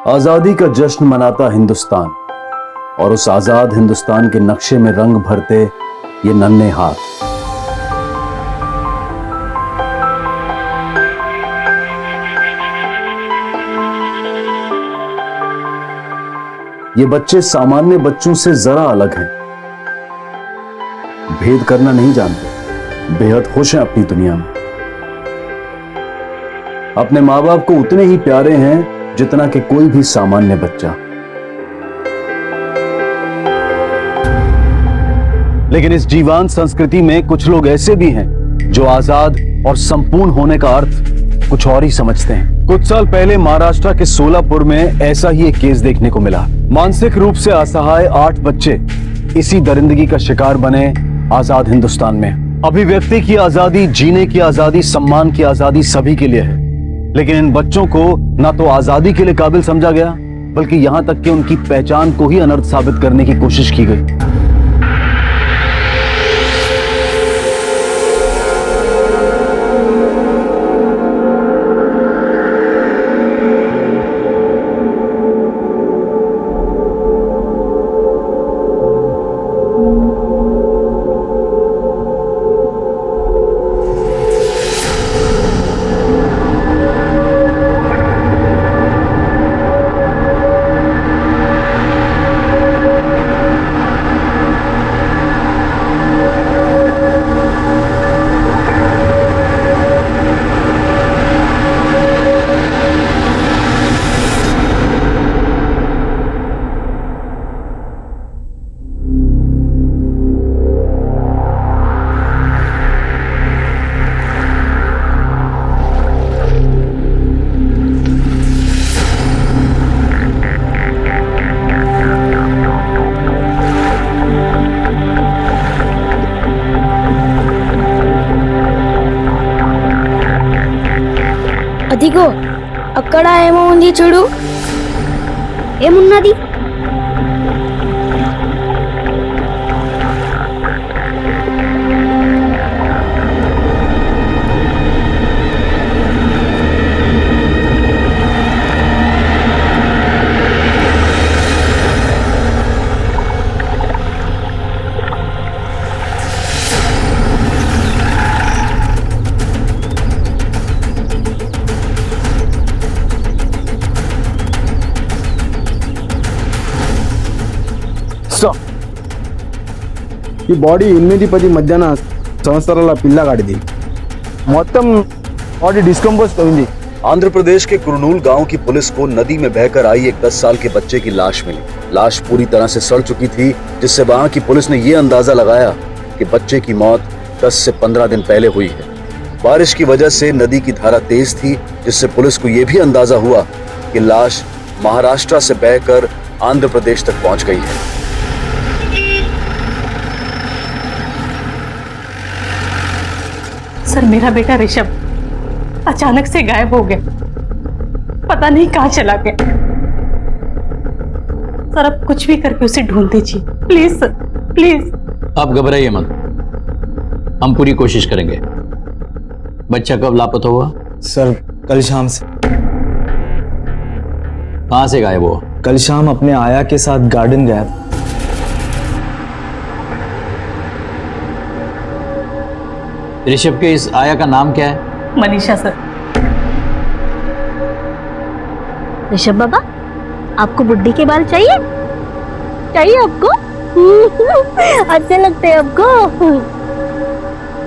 आजादी का जश्न मनाता हिंदुस्तान और उस आजाद हिंदुस्तान के नक्शे में रंग भरते ये नन्हे हाथ। ये बच्चे सामान्य बच्चों से जरा अलग हैं, भेद करना नहीं जानते, बेहद खुश हैं अपनी दुनिया में। अपने मां बाप को उतने ही प्यारे हैं जितना कि कोई भी सामान्य बच्चा। लेकिन इस जीवांत संस्कृति में कुछ लोग ऐसे भी हैं जो आजाद और संपूर्ण होने का अर्थ कुछ और ही समझते हैं। कुछ साल पहले महाराष्ट्र के सोलापुर में ऐसा ही एक केस देखने को मिला। मानसिक रूप से असहाय 8 बच्चे इसी दरिंदगी का शिकार बने आजाद हिंदुस्तान में। अभिव्यक्ति की आजादी, जीने की आजादी, सम्मान की आजादी सभी के लिए है, लेकिन इन बच्चों को ना तो आजादी के लिए काबिल समझा गया, बल्कि यहां तक कि उनकी पहचान को ही अनर्थ साबित करने की कोशिश की गई। అదిగో అక్కడ ఏమో ఉంది చూడు. ఏమున్నది? ఈ బాడీ 8-10 మధ్యాహ్న సంవత్సరాల పిల్లగాడిది. మొత్తం బాడీ డిస్కంపోజ్ అయింది. आंध्र प्रदेश के कुरनूल गांव की पुलिस को नदी में बहकर आई एक 10 साल के बच्चे की लाश मिली। लाश पूरी तरह से सड़ चुकी थी, जिससे वहां की पुलिस ने यह अंदाजा लगाया कि बच्चे की मौत 10 से 15 दिन पहले हुई है। बारिश की वजह से नदी की धारा तेज थी, जिससे पुलिस को यह भी अंदाजा हुआ कि लाश महाराष्ट्र से बहकर आंध्र प्रदेश तक पहुंच गई है। सर, मेरा बेटा ऋषभ अचानक से गायब हो गया, पता नहीं कहाँ चला गया। सर, अब कुछ भी करके उसे ढूंढ दीजिए प्लीज सर, प्लीज। आप घबराइए मत, हम पूरी कोशिश करेंगे। बच्चा कब लापता हुआ? सर, कल शाम से। कहाँ से गायब हुआ? कल शाम अपने आया के साथ गार्डन गया था। ऋषभ के इस आया का नाम क्या है? मनीषा सर। ऋषभ बाबा, आपको बुड्ढी के बाल चाहिए? चाहिए आपको? अच्छे लगते हैं आपको?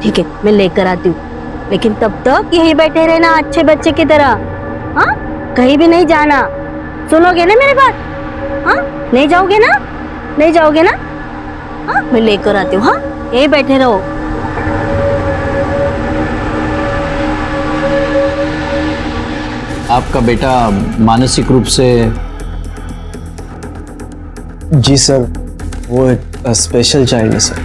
ठीक है, मैं लेकर आती हूँ, लेकिन तब तक यहीं बैठे रहना अच्छे बच्चे की तरह। हाँ, कहीं भी नहीं जाना। सुनोगे ना मेरी बात? हाँ, नहीं जाओगे ना? नहीं जाओगे ना? हाँ, मैं लेकर आती हूँ। हाँ, यहीं बैठे रहो। आपका बेटा मानसिक रूप से? जी सर, वो एक स्पेशल चाइल्ड है सर।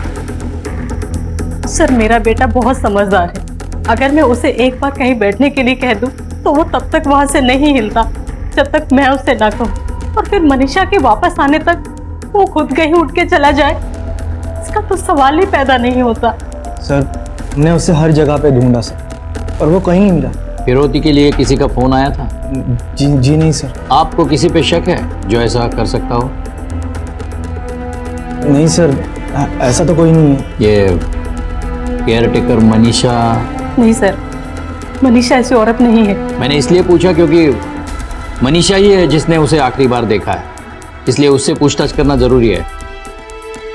सर, मेरा बेटा बहुत समझदार है। अगर मैं उसे एक बार कहीं बैठने के लिए कह दूं, तो वो तब तक वहां से नहीं हिलता जब तक मैं उसे ना कहूं। और फिर मनीषा के वापस आने तक वो खुद कहीं उठ के चला जाए, इसका तो सवाल ही पैदा नहीं होता। सर, हमने उसे हर जगह पे ढूंढा सर, पर वो कहीं नहीं मिला। फिरौती के लिए किसी का फोन आया था? जी नहीं सर। आपको किसी पे शक है जो ऐसा कर सकता हो? नहीं सर, ऐसा तो कोई नहीं है। ये केयरटेकर मनीषा? नहीं सर, मनीषा ऐसी औरत नहीं है। मैंने इसलिए पूछा क्योंकि मनीषा ही है जिसने उसे आखिरी बार देखा है, इसलिए उससे पूछताछ करना जरूरी है।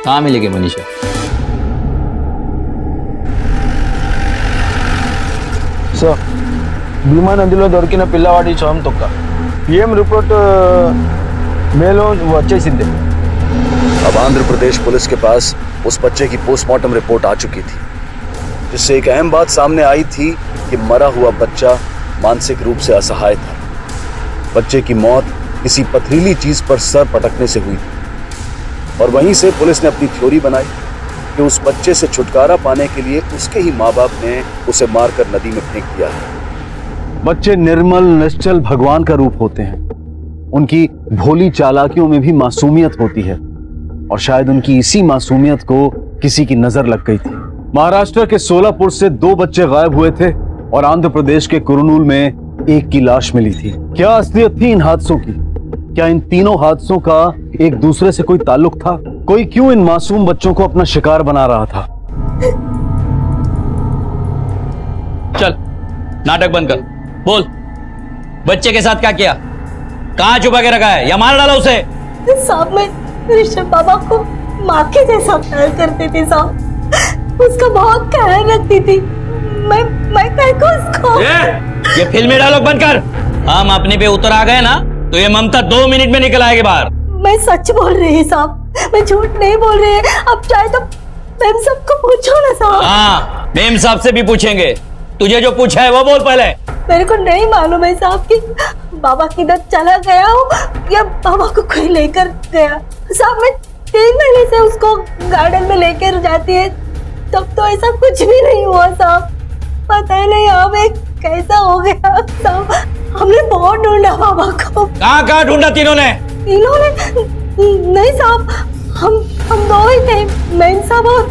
कहाँ मिलेगी मनीषा? సార్ భీమా నదిలో దొరికిన పిల్లవాడి శవం తొక్క ఏం రిపోర్ట్ మేలో వచ్చేసింది. अब आंध्र प्रदेश पुलिस के पास उस बच्चे की पोस्टमार्टम रिपोर्ट आ चुकी थी, जिससे एक अहम बात सामने आई थी कि मरा हुआ बच्चा मानसिक रूप से असहाय था। बच्चे की मौत किसी पथरीली चीज पर सर पटकने से हुई थी और वहीं से पुलिस ने अपनी थ्योरी बनाई कि उस बच्चे से छुटकारा पाने के लिए उसके ही माँ बाप ने उसे मारकर नदी में फेंक दिया है। बच्चे निर्मल निश्चल भगवान का रूप होते हैं। उनकी भोली चालाकियों में भी मासूमियत होती है और शायद उनकी इसी मासूमियत को किसी की नजर लग गई थी। महाराष्ट्र के सोलापुर से 2 बच्चे गायब हुए थे और आंध्र प्रदेश के कुरनूल में एक की लाश मिली थी। क्या असलियत थी इन हादसों की? क्या इन तीनों हादसों का एक दूसरे से कोई ताल्लुक था? कोई क्यों इन मासूम बच्चों को अपना शिकार बना रहा था? चल नाटक बंद कर, बोल बच्चे के साथ क्या किया? कहाँ छुपा के रखा है या मार डाला उसे? साहब मैं ऋषभ बाबा को माँ के जैसा प्यार करती थी साहब, उसका बहुत ख्याल रखती थी। मैं कह को उसको ये फिल्मी डायलॉग बंद कर। हम अपने पे उतर आ गए ना तो ये ममता 2 मिनट में निकल आएगी बाहर। मैं सच बोल रही है साहब, मैं झूठ नहीं बोल रही है। अब चाहे तो मैम सबको पूछो ना साहब। हाँ मेम साहब से भी पूछेंगे, तुझे जो पूछा है वो बोल पहले। मेरे को नहीं मालूम है साहब कि बाबा किधर चला गया हो या बाबा को कोई लेकर गया। साहब मैं 3 महीने से उसको गार्डन में लेकर जाती है, तब तो ऐसा कुछ भी नहीं हुआ साहब। पता नहीं हमें कैसा हो गया साहब, हमने बहुत ढूंढा बाबा को। कहाँ ढूंढा तीनों ने? नहीं साहब, हम 2 ही थे, मैन साहब और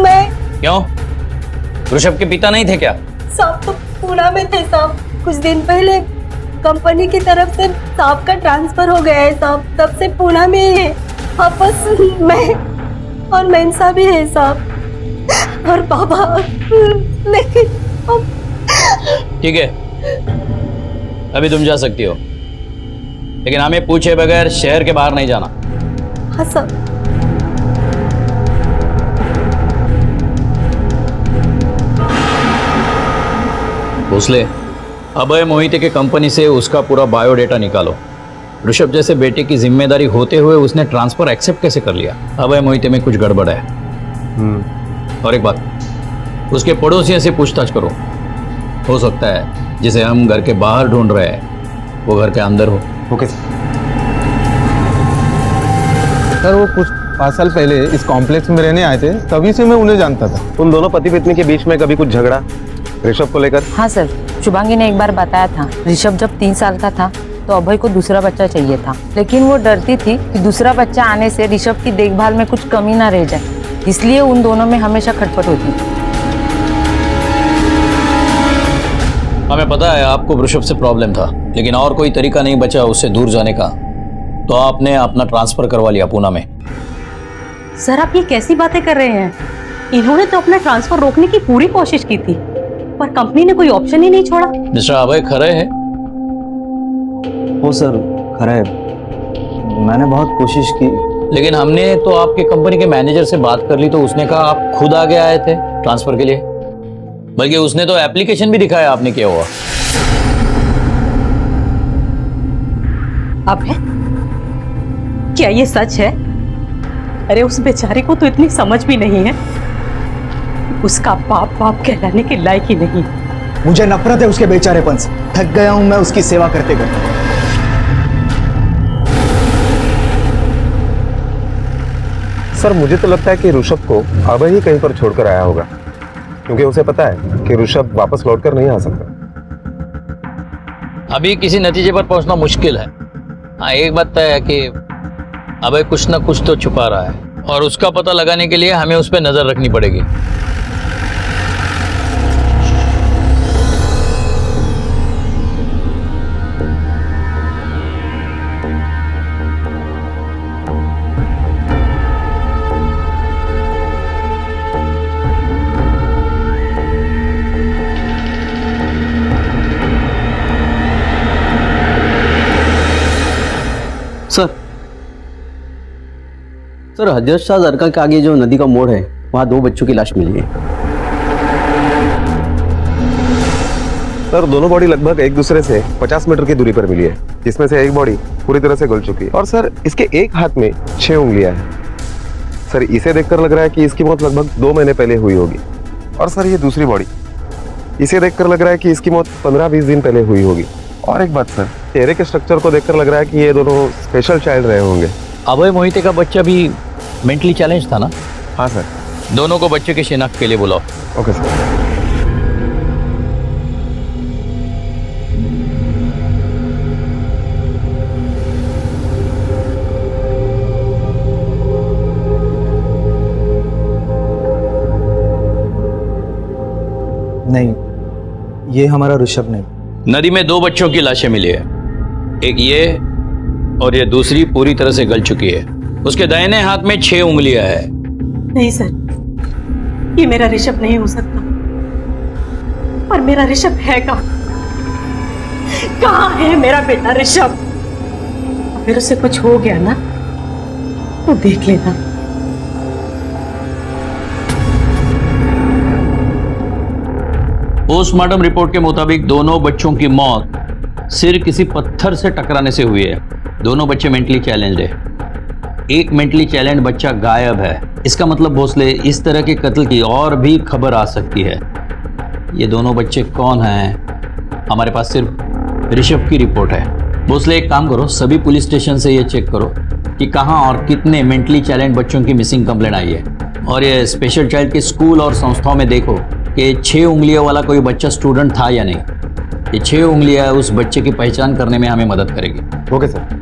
मैं। क्यों ऋषभ के पिता नहीं थे क्या? साहब तो पुणे में थे साहब, कुछ दिन पहले कंपनी की तरफ से साहब का ट्रांसफर हो गया है साहब, तब से पुणे में ही है। अब बस मैं और मैन साहब ही है साहब और बाबा। लेकिन ठीक है अभी तुम जा सकती हो, लेकिन हमें पूछे बगैर शहर के बाहर नहीं जाना। हाँ साहब। भोसले, अभय मोहिते के कंपनी से उसका पूरा बायोडेटा निकालो। ऋषभ जैसे बेटे की जिम्मेदारी होते हुए उसने ट्रांसफर एक्सेप्ट कैसे कर लिया? अभय मोहिते में कुछ गड़बड़ है। और एक बात, उसके पड़ोसियों से पूछताछ करो। हो सकता है जिसे हम घर के बाहर ढूंढ रहे हैं वो घर के अंदर हो। ओके सर, वो कुछ 5 साल पहले इस कॉम्प्लेक्स में रहने आए थे, तभी से मैं उन्हें जानता था। उन दोनों पति पत्नी के बीच में कभी कुछ झगड़ा ऋषभ को लेकर? हाँ सर, शुभांगी ने एक बार बताया था ऋषभ जब 3 साल का था तो अभय को दूसरा बच्चा चाहिए था, लेकिन वो डरती थी कि दूसरा बच्चा आने से ऋषभ की देखभाल में कुछ कमी ना रह जाए, इसलिए उन दोनों में हमेशा खटपट होती थी। हमें पता है आपको ऋषभ से प्रॉब्लम था, लेकिन और कोई तरीका नहीं बचा उससे दूर जाने का, तो आपने अपना ट्रांसफर करवा लिया पूना में। सर आप ये कैसी बातें कर रहे हैं? इन्होंने तो अपना ट्रांसफर रोकने की पूरी कोशिश की थी, पर कंपनी ने कोई ऑप्शन ही नहीं छोड़ा। मिस्टर अभय खरे है? हो सर, खरा है, मैंने बहुत कोशिश की। लेकिन हमने तो आपके कंपनी के मैनेजर से बात कर ली तो उसने कहा आप खुद आगे आए थे ट्रांसफर के लिए, बल्कि उसने तो एप्लीकेशन भी दिखाया आपने किया हुआ। अब है क्या ये सच है? अरे उस बेचारे को तो इतनी समझ भी नहीं है, उसका बाप बाप कहलाने के लायक ही नहीं। मुझे नफरत है उसके बेचारेपन से, थक गया हूं मैं उसकी सेवा करते करते। सर मुझे तो लगता है कि ऋषभ को अभय ही कहीं पर छोड़कर आया होगा, क्योंकि उसे पता है कि ऋषभ वापस लौटकर नहीं आ सकता। अभी किसी नतीजे पर पहुंचना मुश्किल है। हाँ एक बात तय है कि अभय कुछ ना कुछ तो छुपा रहा है और उसका पता लगाने के लिए हमें उस पर नजर रखनी पड़ेगी। सर हजरत शाह दरगाह के आगे जो नदी का मोड़ है वहाँ 2 बच्चों की लाश मिली है। सर दोनों बॉडी लगभग एक दूसरे से 50 मीटर की दूरी पर मिली है, जिसमें से एक बॉडी पूरी तरह से गल चुकी है और सर इसके एक हाथ में 6 उंगलियां हैं। सर इसे देखकर लग रहा है कि इसकी मौत लगभग 2 महीने पहले हुई होगी। और सर ये दूसरी बॉडी, इसे देखकर लग रहा है कि इसकी मौत 15-20 दिन पहले हुई होगी। और एक बात सर, चेहरे के स्ट्रक्चर को देखकर लग रहा है कि ये दोनों स्पेशल चाइल्ड रहे होंगे। अभय मोहिते का बच्चा भी मेंटली चैलेंज था ना? हाँ सर। दोनों को बच्चे की शिनाख्त के लिए बुलाओ। Okay sir. नहीं, ये हमारा ऋषभ नहीं। नदी में 2 बच्चों की लाशें मिली है, एक ये और ये दूसरी पूरी तरह से गल चुकी है। उसके दाहिने हाथ में 6 उंगलियां है। नहीं सर, ये मेरा ऋषभ नहीं हो सकता। और मेरा ऋषभ है कहाँ है मेरा बेटा ऋषभ? अगर उसे कुछ हो गया ना तो देख लेना। पोस्टमार्टम रिपोर्ट के मुताबिक दोनों बच्चों की मौत सिर किसी पत्थर से टकराने से हुई है। दोनों बच्चे मेंटली चैलेंज्ड है। एक मेंटली चैलेंज्ड बच्चा गायब है। इसका मतलब भोसले इस तरह के कत्ल की और भी खबर आ सकती है। ये दोनों बच्चे कौन हैं? हमारे पास सिर्फ ऋषभ की रिपोर्ट है। भोसले एक काम करो, सभी पुलिस स्टेशन से ये चेक करो कि कहाँ और कितने मेंटली चैलेंज्ड बच्चों की मिसिंग कंप्लेंट आई है। और ये स्पेशल चाइल्ड के स्कूल और संस्थाओं में देखो कि 6 उंगलियों वाला कोई बच्चा स्टूडेंट था या नहीं। ये 6 उंगलियां उस बच्चे की पहचान करने में हमें मदद करेगी। Okay sir.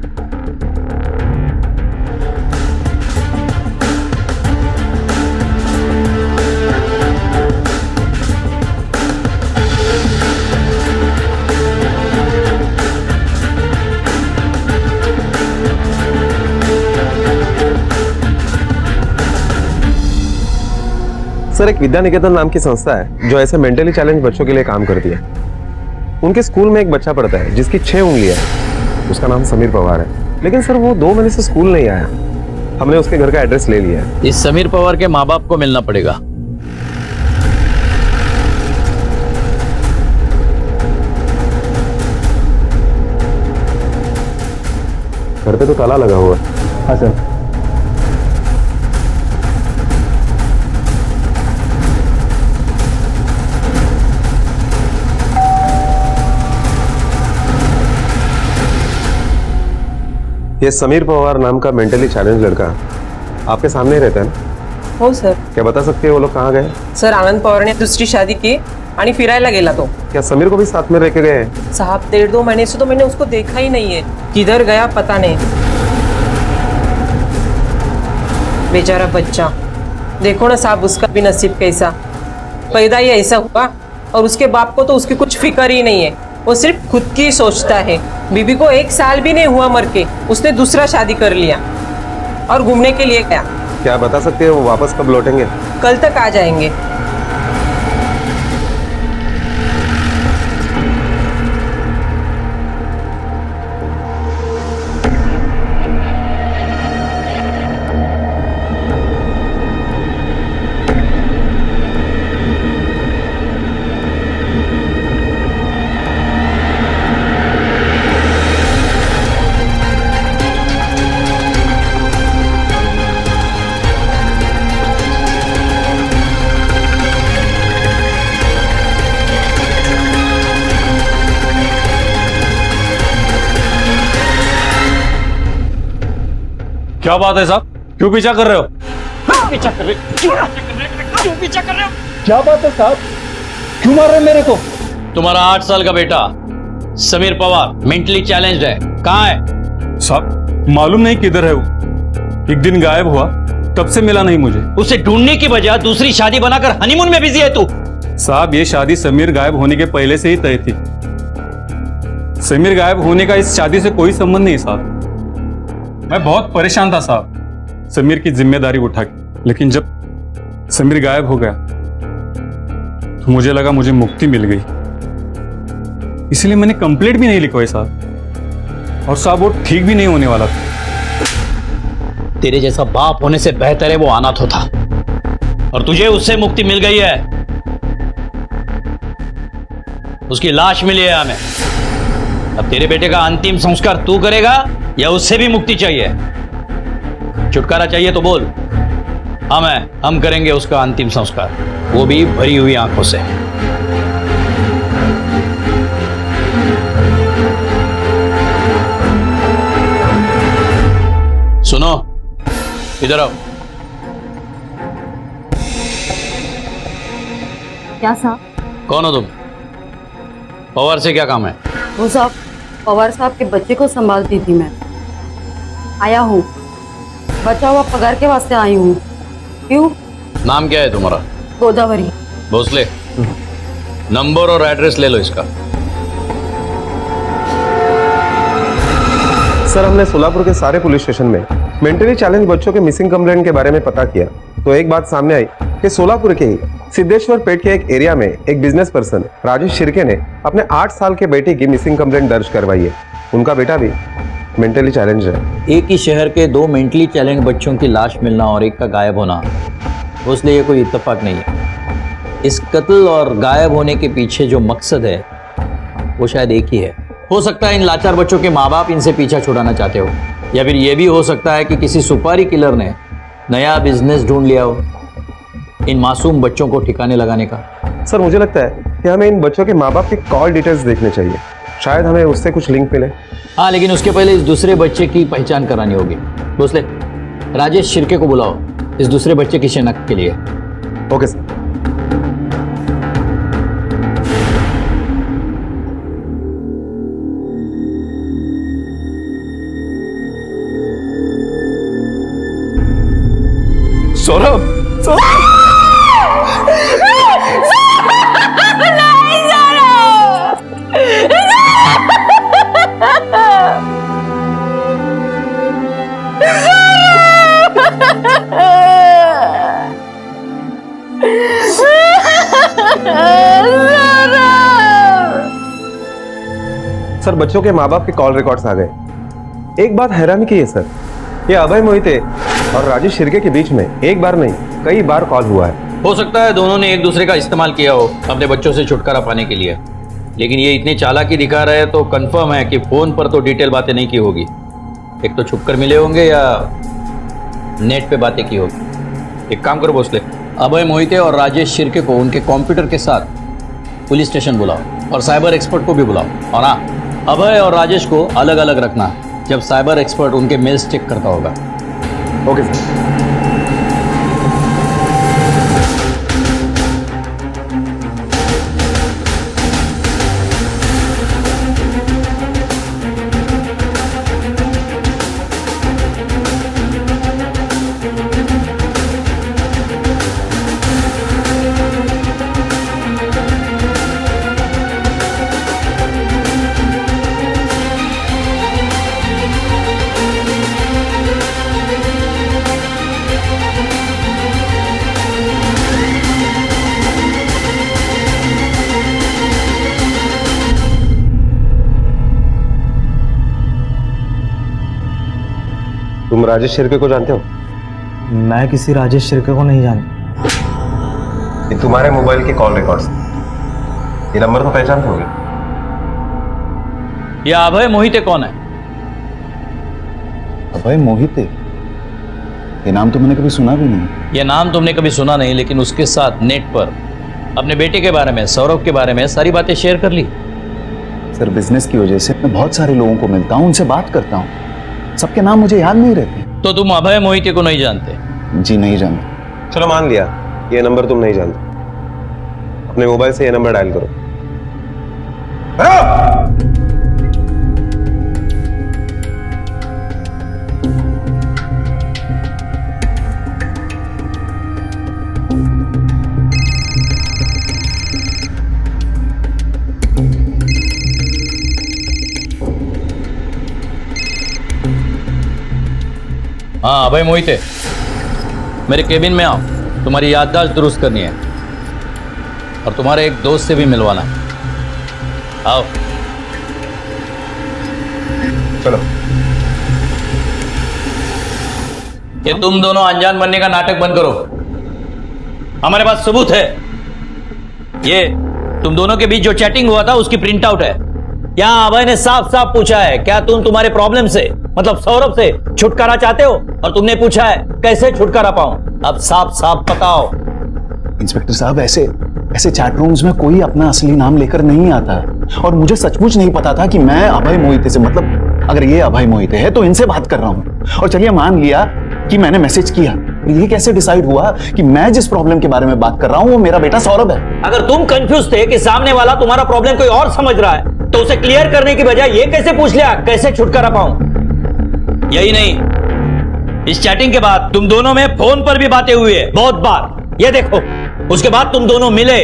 सर एक विद्या निकेतन नाम की संस्था है जो ऐसे मेंटली चैलेंज बच्चों के लिए काम करती है। उनके स्कूल में एक बच्चा पढ़ता है जिसकी 6 उंगलियां हैं। उसका नाम समीर पवार है, लेकिन सर वो 2 महीने से स्कूल नहीं आया। हमने उसके घर का एड्रेस ले लिया है। इस समीर पवार के माँ बाप को मिलना पड़ेगा। घर पे तो ताला लगा हुआ है। हाँ सर। ये समीर पवार नाम का मेंटली चैलेंज लड़का आपके सामने ही रहता है ना? हो सर। क्या बता सकते हैं वो लोग कहाँ गए? सर आनंद पवारने दुसरी शादी की आणि फिरायला गेला तो। क्या समीर को भी साथ में लेके गए? साहब 1.5-2 महीने से तो मैंने उसको देखा ही नहीं है। किधर गया पता नहीं। बेचारा बच्चा, देखो ना साहब उसका भी नसीब कैसा। पैदा ही ऐसा हुआ और उसके बाप को तो उसकी कुछ फिक्र ही नहीं है। वो सिर्फ खुद की ही सोचता है। बीबी को 1 साल भी नहीं हुआ मर के, उसने दूसरा शादी कर लिया और घूमने के लिए गया। क्या बता सकते हैं वो वापस कब लौटेंगे? कल तक आ जाएंगे। क्या बात है साहब, क्यों पीछा कर रहे हो? क्या बात है साहब, क्यों मार रहे मेरे को? तुम्हारा 8 साल का बेटा समीर पवार मेंटली चैलेंज्ड है, कहाँ है? साहब मालूम नहीं किधर है वो। एक दिन गायब हुआ, तब से मिला नहीं मुझे। उसे ढूंढने की बजाय दूसरी शादी बनाकर हनीमून में बिजी है तू। साहब ये शादी समीर गायब होने के पहले से ही तय थी। समीर गायब होने का इस शादी से कोई संबंध नहीं साहब। मैं बहुत परेशान था साहब समीर की जिम्मेदारी उठा के, लेकिन जब समीर गायब हो गया तो मुझे लगा मुझे मुक्ति मिल गई, इसलिए मैंने कंप्लेंट भी नहीं लिखवाई साहब। और साहब वो ठीक भी नहीं होने वाला था। तेरे जैसा बाप होने से बेहतर है वो अनाथ होता, और तुझे उससे मुक्ति मिल गई है। उसकी लाश मिली है हमें। अब तेरे बेटे का अंतिम संस्कार तू करेगा या उससे भी मुक्ति चाहिए? छुटकारा चाहिए तो बोल, हम करेंगे उसका अंतिम संस्कार, वो भी भरी हुई आंखों से। सुनो, इधर आओ। क्या साहब? कौन हो तुम? पवार से क्या काम है? वो साहब, पवार साहब के बच्चे को संभालती थी मैं। आया हूँ, बचा हुआ पगार के वास्ते आई हूँ। क्यों? नाम क्या है तुम्हारा? गोदावरी। भोसले, नंबर और एड्रेस ले लो इसका। सर, हमने सोलापुर के सारे पुलिस स्टेशन में मेंटली चैलेंज बच्चों के मिसिंग कंप्लेंट के बारे में पता किया, तो एक बात सामने आई कि सोलापुर के ही सिद्धेश्वर पेट के एक एरिया में एक बिजनेस पर्सन राजेश शिर्के ने अपने 8 साल के बेटे की मिसिंग कंप्लेंट दर्ज करवाई है। उनका बेटा भी मेंटली चैलेंज है। एक ही शहर के 2 मेंटली चैलेंज बच्चों की लाश मिलना और एक का गायब होना, उसलिए ये कोई इत्तेफाक नहीं है। इस कत्ल और गायब होने के पीछे जो मकसद है वो शायद एक ही है। हो सकता है इन लाचार बच्चों के माँ बाप इनसे पीछा छुड़ाना चाहते हो, या फिर ये भी हो सकता है कि किसी सुपारी किलर ने नया बिजनेस ढूंढ लिया हो इन मासूम बच्चों को ठिकाने लगाने का। सर, मुझे लगता है कि हमें इन बच्चों के माँ बाप के कॉल डिटेल्स देखने चाहिए, शायद हमें उससे कुछ लिंक मिले। हाँ, लेकिन उसके पहले इस दूसरे बच्चे की पहचान करानी होगी। भोसले, राजेश शिर्के को बुलाओ इस दूसरे बच्चे की शिनाख्त के लिए। Okay sir. सौरभ, सर, बच्चों के माँ बाप के कॉल रिकॉर्ड्स आ गए। एक बात हैरानी की है सर, ये अभय मोहिते और राजेश शिर्के के बीच में एक बार नहीं कई बार कॉल हुआ है। हो सकता है दोनों ने एक दूसरे का इस्तेमाल किया हो अपने बच्चों से छुटकारा पाने के लिए, लेकिन ये इतनी चालाकी दिखा रहे हैं तो कंफर्म है कि फोन पर तो डिटेल बातें नहीं की होगी। एक तो छुपकर मिले होंगे या नेट पे बातें की होगी। एक काम करो भोसले, अभय मोहिते और राजेश शिर्के को उनके कंप्यूटर के साथ पुलिस स्टेशन बुलाओ और साइबर एक्सपर्ट को भी बुलाओ। और हाँ, अभय और राजेश को अलग अलग रखना जब साइबर एक्सपर्ट उनके मेल्स चेक करता होगा। Okay sir. तुम राजेश शिर्के को जानते हो? मैं किसी राजेश शिर्के को नहीं जानता। ये तुम्हारे मोबाइल के कॉल रिकॉर्ड्स, ये नंबर तो पहचानते होगे। ये अभय मोहिते कौन है? अभय मोहिते, ये नाम तो मैंने कभी सुना भी नहीं। ये नाम तुमने कभी सुना नहीं, लेकिन उसके साथ नेट पर अपने बेटे के बारे में, सौरभ के बारे में सारी बातें शेयर कर ली। सर, बिजनेस की वजह से मैं बहुत सारे लोगों को मिलता हूँ, उनसे बात करता हूँ, सबके नाम मुझे याद नहीं रहते। तो तुम अभय मोहिते को नहीं जानते? जी नहीं जानते। चलो मान लिया ये नंबर तुम नहीं जानते, अपने मोबाइल से ये नंबर डायल करो। हाँ अभय मोहिते, मेरे केबिन में आओ, तुम्हारी याददाश्त दुरुस्त करनी है और तुम्हारे एक दोस्त से भी मिलवाना है। आओ। चलो। कि तुम दोनों अनजान बनने का नाटक बंद करो। हमारे पास सबूत है। ये तुम दोनों के बीच जो चैटिंग हुआ था उसकी प्रिंट आउट है। यहाँ अभय ने साफ साफ पूछा है, क्या तुम तुम्हारे प्रॉब्लम से मतलब सौरभ से छुटकारा चाहते हो, और तुमने पूछा है कैसे छुटकारा पाऊं। अब साफ साफ बताओ। इंस्पेक्टर साहब, ऐसे चैट रूम्स में कोई अपना असली नाम लेकर नहीं आता, और मुझे सचमुच नहीं पता था कि मैं अभय मोहिते से, मतलब अगर ये अभय मोहिते है तो इनसे बात कर रहा हूँ। और चलिए मान लिया कि मैंने मैसेज किया, ये कैसे डिसाइड हुआ कि मैं जिस प्रॉब्लम के बारे में बात कर रहा हूँ वो मेरा बेटा सौरभ है? अगर तुम कंफ्यूज थे कि सामने वाला तुम्हारा प्रॉब्लम कोई और समझ रहा है, तो उसे क्लियर करने की बजाय ये कैसे पूछ लिया कैसे छुटकारा पाऊं? यही नहीं, इस चैटिंग के बाद तुम दोनों में फोन पर भी बातें हुई है बहुत बार। ये देखो, उसके बाद तुम दोनों मिले,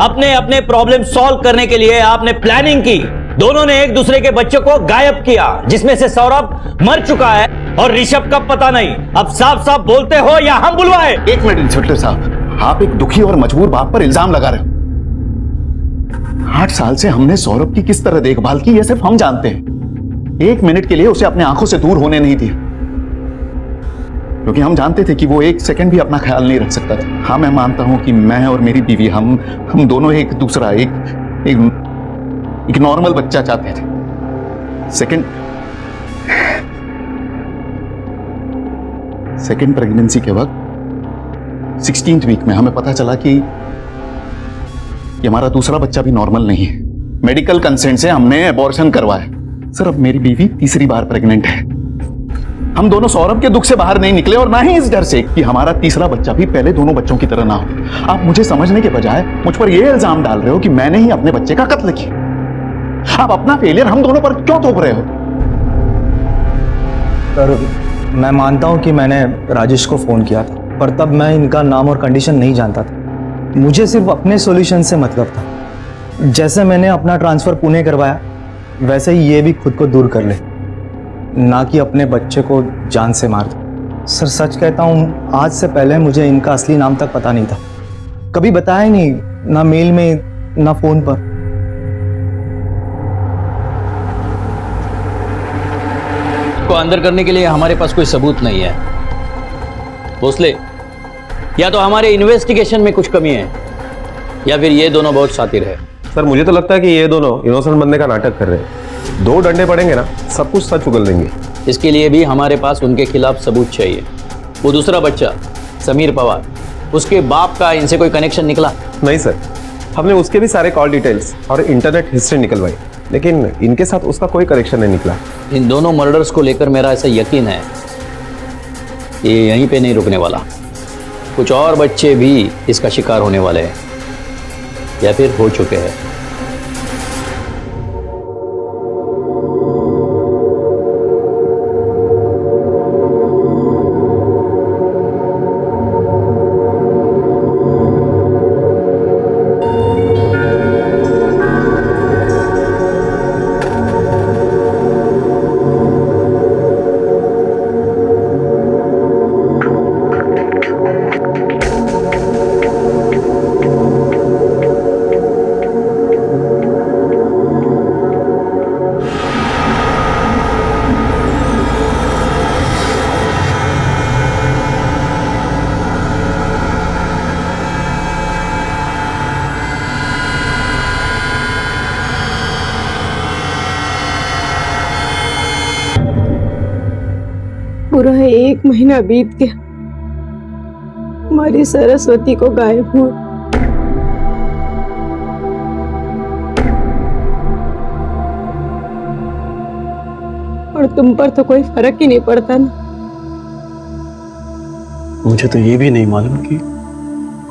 अपने अपने प्रॉब्लम सॉल्व करने के लिए आपने प्लानिंग की। दोनों ने एक दूसरे के बच्चों को गायब किया, जिसमें से सौरभ मर चुका है और ऋषभ का पता नहीं। अब साफ साफ बोलते हो या हम बुलवाए? एक मिनट इंस्पेक्टर साहब, आप एक दुखी और मजबूर बाप पर इल्जाम लगा रहे हो। 8 साल से हमने सौरभ की किस तरह देखभाल की, यह सिर्फ हम जानते हैं। 1 मिनट के लिए उसे अपने आंखों से दूर होने नहीं दिया, क्योंकि हम जानते थे कि वो 1 सेकंड भी अपना ख्याल नहीं रख सकता था। हाँ, मैं मानता हूं कि मैं और मेरी बीवी हम दोनों एक दूसरा एक नॉर्मल बच्चा चाहते थे। सेकंड प्रेगनेंसी के वक्त 16th वीक में हमें पता चला कि हमारा दूसरा बच्चा भी नॉर्मल नहीं है। मेडिकल कंसेंट से हमने अबॉर्शन करवाया। सर, अब मेरी बीवी तीसरी बार प्रेग्नेंट है। हम दोनों सौरभ के दुख से बाहर नहीं निकले, और ना ही इस डर से कि हमारा तीसरा बच्चा भी पहले दोनों बच्चों की तरह ना हो। आप मुझे समझने के बजाय मुझ पर यह इल्जाम डाल रहे हो कि मैंने ही अपने बच्चे का कत्ल किया। आप अपना फेलियर हम दोनों पर क्यों थोप रहे हो? सर, मैं मानता हूं कि मैंने राजेश को फ़ोन किया था, पर तब मैं इनका नाम और कंडीशन नहीं जानता था। मुझे सिर्फ अपने सॉल्यूशन से मतलब था। जैसे मैंने अपना ट्रांसफ़र पुणे करवाया, वैसे ही ये भी खुद को दूर कर ले, ना कि अपने बच्चे को जान से मार दे। सर, सच कहता हूँ, आज से पहले मुझे इनका असली नाम तक पता नहीं था। कभी बताया ही नहीं, ना मेल में ना फ़ोन पर। को अंदर करने के लिए हमारे पास कोई सबूत नहीं है भोसले। या तो हमारे इन्वेस्टिगेशन में कुछ कमी है, या फिर ये दोनों बहुत शातिर है। सर, मुझे तो लगता है कि ये दोनों इनोसेंट बनने का नाटक कर रहे हैं। 2 डंडे पड़ेंगे ना, सब कुछ सच उगल देंगे। इसके लिए भी हमारे पास उनके खिलाफ सबूत चाहिए। वो दूसरा बच्चा समीर पवार, उसके बाप का इनसे कोई कनेक्शन निकला? नहीं सर, हमने उसके भी सारे कॉल डिटेल्स और इंटरनेट हिस्ट्री निकलवाई, लेकिन इनके साथ उसका कोई कनेक्शन नहीं निकला। इन दोनों मर्डर्स को लेकर मेरा ऐसा यकीन है ये यहीं पे नहीं रुकने वाला। कुछ और बच्चे भी इसका शिकार होने वाले हैं, या फिर हो चुके हैं। पूरा 1 महीना बीत गया, हमारी सरस्वती को गायब हुआ। और तुम पर तो कोई फर्क ही नहीं पड़ता ना। मुझे तो ये भी नहीं मालूम कि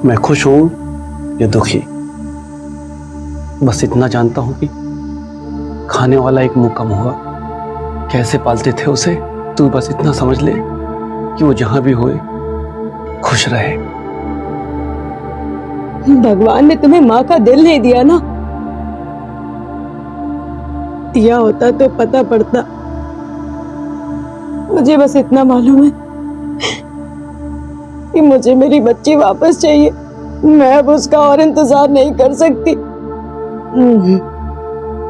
मैं खुश हूं या दुखी। बस इतना जानता हूं कि खाने वाला एक मुंह कम हुआ। कैसे पालते थे उसे, तू बस इतना समझ ले कि वो जहां भी होए खुश रहे। भगवान ने तुम्हें माँ का दिल नहीं दिया ना, दिया होता तो पता पड़ता। मुझे बस इतना मालूम है कि मुझे मेरी बच्ची वापस चाहिए। मैं अब उसका और इंतजार नहीं कर सकती।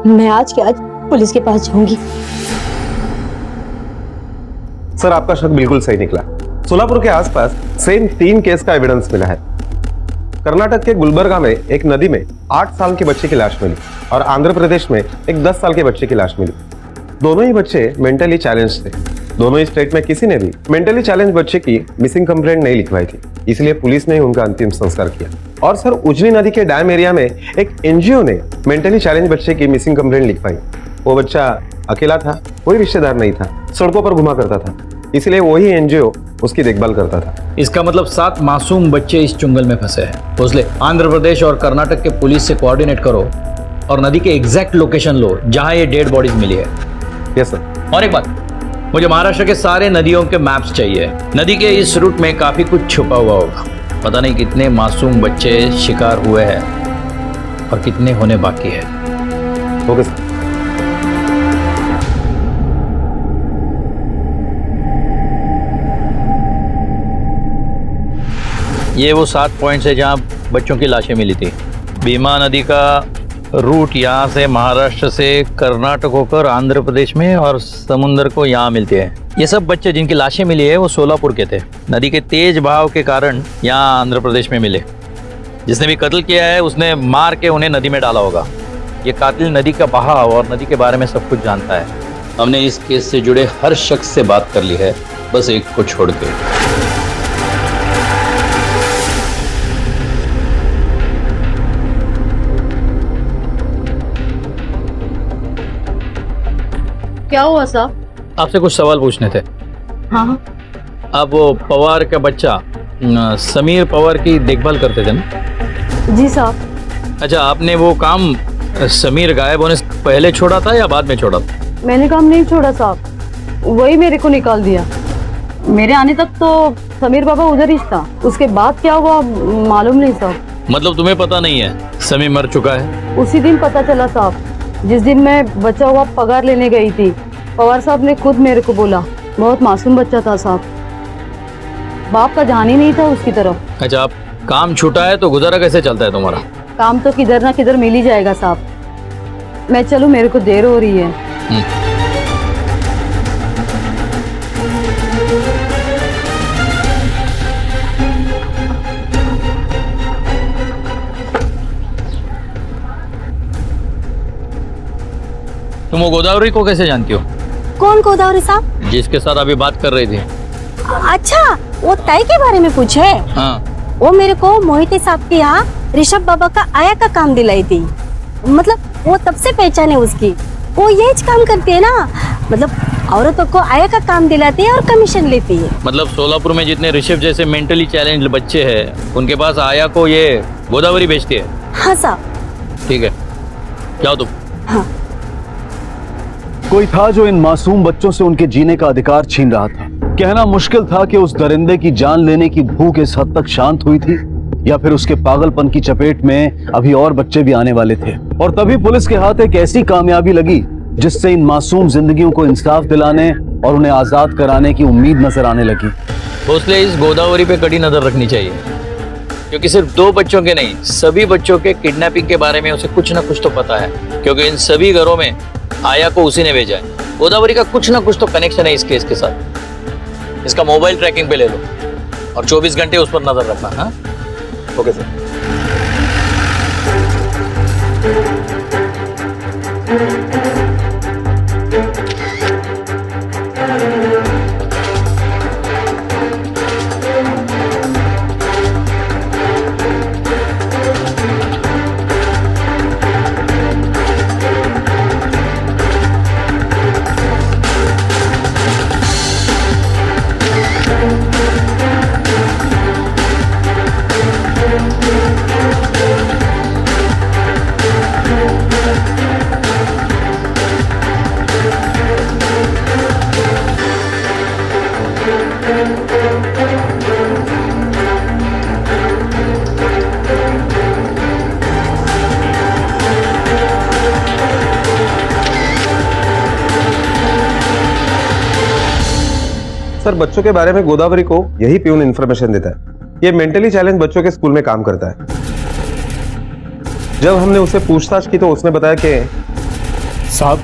मैं आज के आज पुलिस के पास जाऊंगी। सर, आपका शक बिल्कुल सही निकला। सोलापुर के आसपास सेम 3 केस का एविडेंस मिला है। कर्नाटक के गुलबर्गा में एक नदी में 8 साल के बच्चे की लाश मिली और आंध्र प्रदेश में एक 10 साल के बच्चे की लाश मिली। दोनों ही बच्चे मेंटली चैलेंज थे। दोनों ही स्टेट में किसी ने भी मेंटली चैलेंज बच्चे की मिसिंग कंप्लेंट नहीं लिखवाई थी, इसलिए पुलिस ने उनका अंतिम संस्कार किया। और सर, उजनी नदी के डैम एरिया में एक एनजीओ ने मेंटली चैलेंज बच्चे की मिसिंग कंप्लेंट लिखवाई। वो बच्चा अकेला था, कोई रिश्तेदार नहीं था, सड़कों पर घुमा करता था, इसलिए वही एनजीओ उसकी देखभाल करता था। इसका मतलब 7 मासूम बच्चे इस जंगल में फंसे हैं। भोसले, आंध्र प्रदेश और कर्नाटक के पुलिस से कोऑर्डिनेट करो और नदी के एग्जैक्ट लोकेशन लो जहां ये डेड बॉडीज मिली है। Yes sir. और एक बात, मुझे महाराष्ट्र के सारे नदियों के मैप्स चाहिए। नदी के इस रूट में काफी कुछ छुपा हुआ होगा। पता नहीं कितने मासूम बच्चे शिकार हुए हैं और कितने होने बाकी है। Okay sir. ये वो 7 पॉइंट्स है जहाँ बच्चों की लाशें मिली थी। भीमा नदी का रूट यहाँ से महाराष्ट्र से कर्नाटक होकर आंध्र प्रदेश में और समुद्र को यहाँ मिलते हैं। ये सब बच्चे जिनकी लाशें मिली है वो सोलापुर के थे। नदी के तेज बहाव के कारण यहाँ आंध्र प्रदेश में मिले। जिसने भी कत्ल किया है उसने मार के उन्हें नदी में डाला होगा। ये कातिल नदी का बहाव और नदी के बारे में सब कुछ जानता है। हमने इस केस से जुड़े हर शख्स से बात कर ली है, बस एक को छोड़ के। क्या हुआ साहब? आपसे कुछ सवाल पूछने थे। हाँ। आप वो पवार का बच्चा समीर पवार की देखभाल करते थे ना? जी साहब। अच्छा, आपने वो काम समीर गायब होने से पहले छोड़ा था या बाद में छोड़ा था? मैंने काम नहीं छोड़ा साहब, वही मेरे को निकाल दिया। मेरे आने तक तो समीर बाबा उधर ही था, उसके बाद क्या हुआ मालूम नहीं साहब। मतलब तुम्हें पता नहीं है समीर मर चुका है? उसी दिन पता चला साहब, जिस दिन मैं बचा हुआ पगार लेने गई थी। पवार साहब ने खुद मेरे को बोला, बहुत मासूम बच्चा था साहब, बाप का ध्यान ही नहीं था उसकी तरफ। अच्छा, आप काम छूटा है तो गुजारा कैसे चलता है तुम्हारा? काम तो किधर ना किधर मिल ही जाएगा साहब। मैं चलूं, मेरे को देर हो रही है। तुम वो गोदावरी को कैसे जानती हो? कौन गोदावरी साहब? जिसके साथ अभी बात कर रही थी। अच्छा, वो ताई के बारे में पूछे? हाँ। वो मेरे को मोहिते साहब के यहाँ ऋषभ बाबा का आया का काम दिलाई थी। मतलब वो तब से पहचान है उसकी। वो यही काम करती है ना, मतलब औरतों को आया का काम दिलाती है और कमीशन लेती है। मतलब सोलापुर में जितने ऋषभ जैसे मेंटली चैलेंज बच्चे हैं उनके पास आया को ये गोदावरी बेचती है? हाँ साहब। ठीक है, जाओ तुम। हाँ। कोई था जो इन मासूम बच्चों से उनके जीने का अधिकार छीन रहा था। कहना मुश्किल था कि उस दरिंदे की जान लेने की भूख इस हद तक शांत हुई थी या फिर उसके पागलपन की चपेट में अभी और बच्चे भी आने वाले थे। और तभी पुलिस के हाथ एक ऐसी कामयाबी लगी जिससे इन मासूम जिंदगियों को इंसाफ दिलाने और उन्हें आजाद कराने की उम्मीद नजर आने लगी। भोसले, इस गोदावरी पे कड़ी नजर रखनी चाहिए, क्योंकि सिर्फ 2 बच्चों के नहीं, सभी बच्चों के किडनैपिंग के बारे में उसे कुछ ना कुछ तो पता है, क्योंकि इन सभी घरों में आया को उसी ने भेजा है। गोदावरी का कुछ ना कुछ तो कनेक्शन है इस केस के साथ। इसका मोबाइल ट्रैकिंग पे ले लो और 24 घंटे उस पर नजर रखना। हाँ, ओके सर। सर, बच्चों के बारे में गोदावरी को यही प्यून इन्फॉर्मेशन देता है। ये मेंटली चैलेंज बच्चों के स्कूल में काम करता है। जब हमने उससे पूछताछ की तो उसने बताया कि साहब,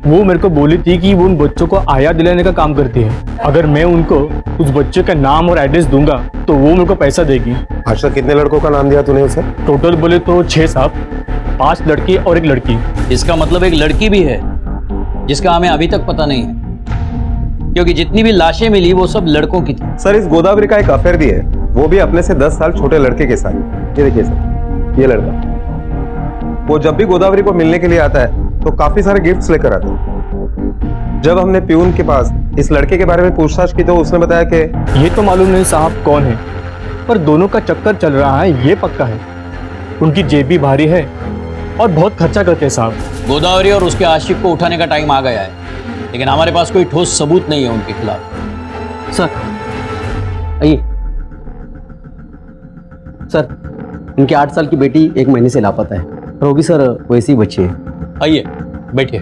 वो मेरे को बोली थी कि वो उन बच्चों को आया दिलाने का काम करती है। अगर मैं उनको उस बच्चे का नाम और एड्रेस दूंगा तो वो मेरे को पैसा देगी। आज तक कितने लड़कों का नाम दिया तूने उसे? टोटल बोले तो 6 साहब, 5 लड़के और 1 लड़की। इसका मतलब एक लड़की भी है जिसका हमें अभी तक पता नहीं है, क्योंकि जितनी भी लाशें मिली वो सब लड़कों की थी। सर इस गोदावरी का एक अफेयर भी है, वो भी अपने से 10 साल छोटे लड़के के साथ। ये देखिए सर, ये लड़का, वो जब भी गोदावरी को मिलने के लिए आता है तो काफी सारे गिफ्ट्स लेकर आता है। जब हमने प्यून के पास इस लड़के के बारे में पूछताछ की तो उसने बताया कि ये तो मालूम नहीं साहब कौन है, पर दोनों का चक्कर चल रहा है ये पक्का है। उनकी जेब भी भारी है और बहुत खर्चा करते हैं साहब। गोदावरी और उसके आशिक को उठाने का टाइम आ गया है, लेकिन हमारे पास कोई ठोस सबूत नहीं है उनके खिलाफ। सर आइए। सर इनकी 8 साल की बेटी 1 महीने से लापता है और वो भी सर वैसी ही बच्ची है। आइए बैठिए।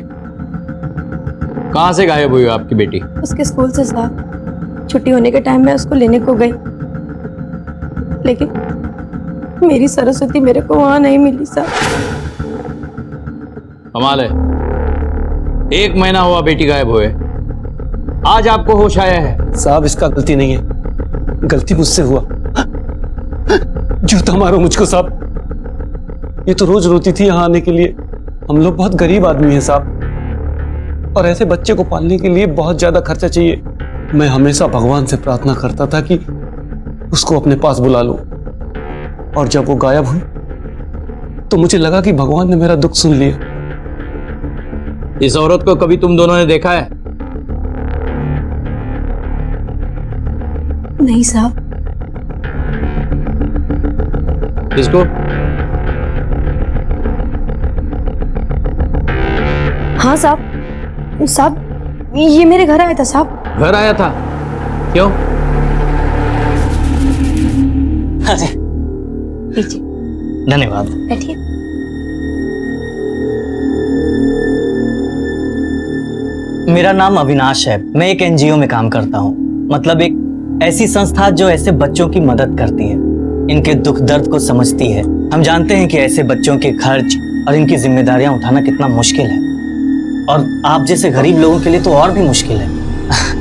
कहाँ से गायब हुई आपकी बेटी? उसके स्कूल से साहब, छुट्टी होने के टाइम में उसको लेने को गई, लेकिन मेरी सरस्वती मेरे को वहां नहीं मिली साहब। कमाल है, 1 महीना हुआ बेटी गायब हुए, आज आपको होश आया है? साहब इसका गलती नहीं है, गलती मुझसे हुआ। जूता मारो मुझको साहब, ये तो रोज रोती थी यहाँ आने के लिए। हम लोग बहुत गरीब आदमी हैं साहब, और ऐसे बच्चे को पालने के लिए बहुत ज्यादा खर्चा चाहिए। मैं हमेशा भगवान से प्रार्थना करता था कि उसको अपने पास बुला लूं, और जब वो गायब हुई तो मुझे लगा कि भगवान ने मेरा दुख सुन लिया। इस औरत को कभी तुम दोनों ने देखा है? नहीं साहब। इसको? हाँ साहब, साहब ये मेरे घर आया था साहब। घर आया था? क्यों? पीछे धन्यवाद। बैठिए। मेरा नाम अविनाश है, मैं एक एनजीओ में काम करता हूँ। मतलब एक ऐसी संस्था जो ऐसे बच्चों की मदद करती है, इनके दुख दर्द को समझती है। हम जानते हैं कि ऐसे बच्चों के खर्च और इनकी जिम्मेदारियां उठाना कितना मुश्किल है, और आप जैसे गरीब लोगों के लिए तो और भी मुश्किल है।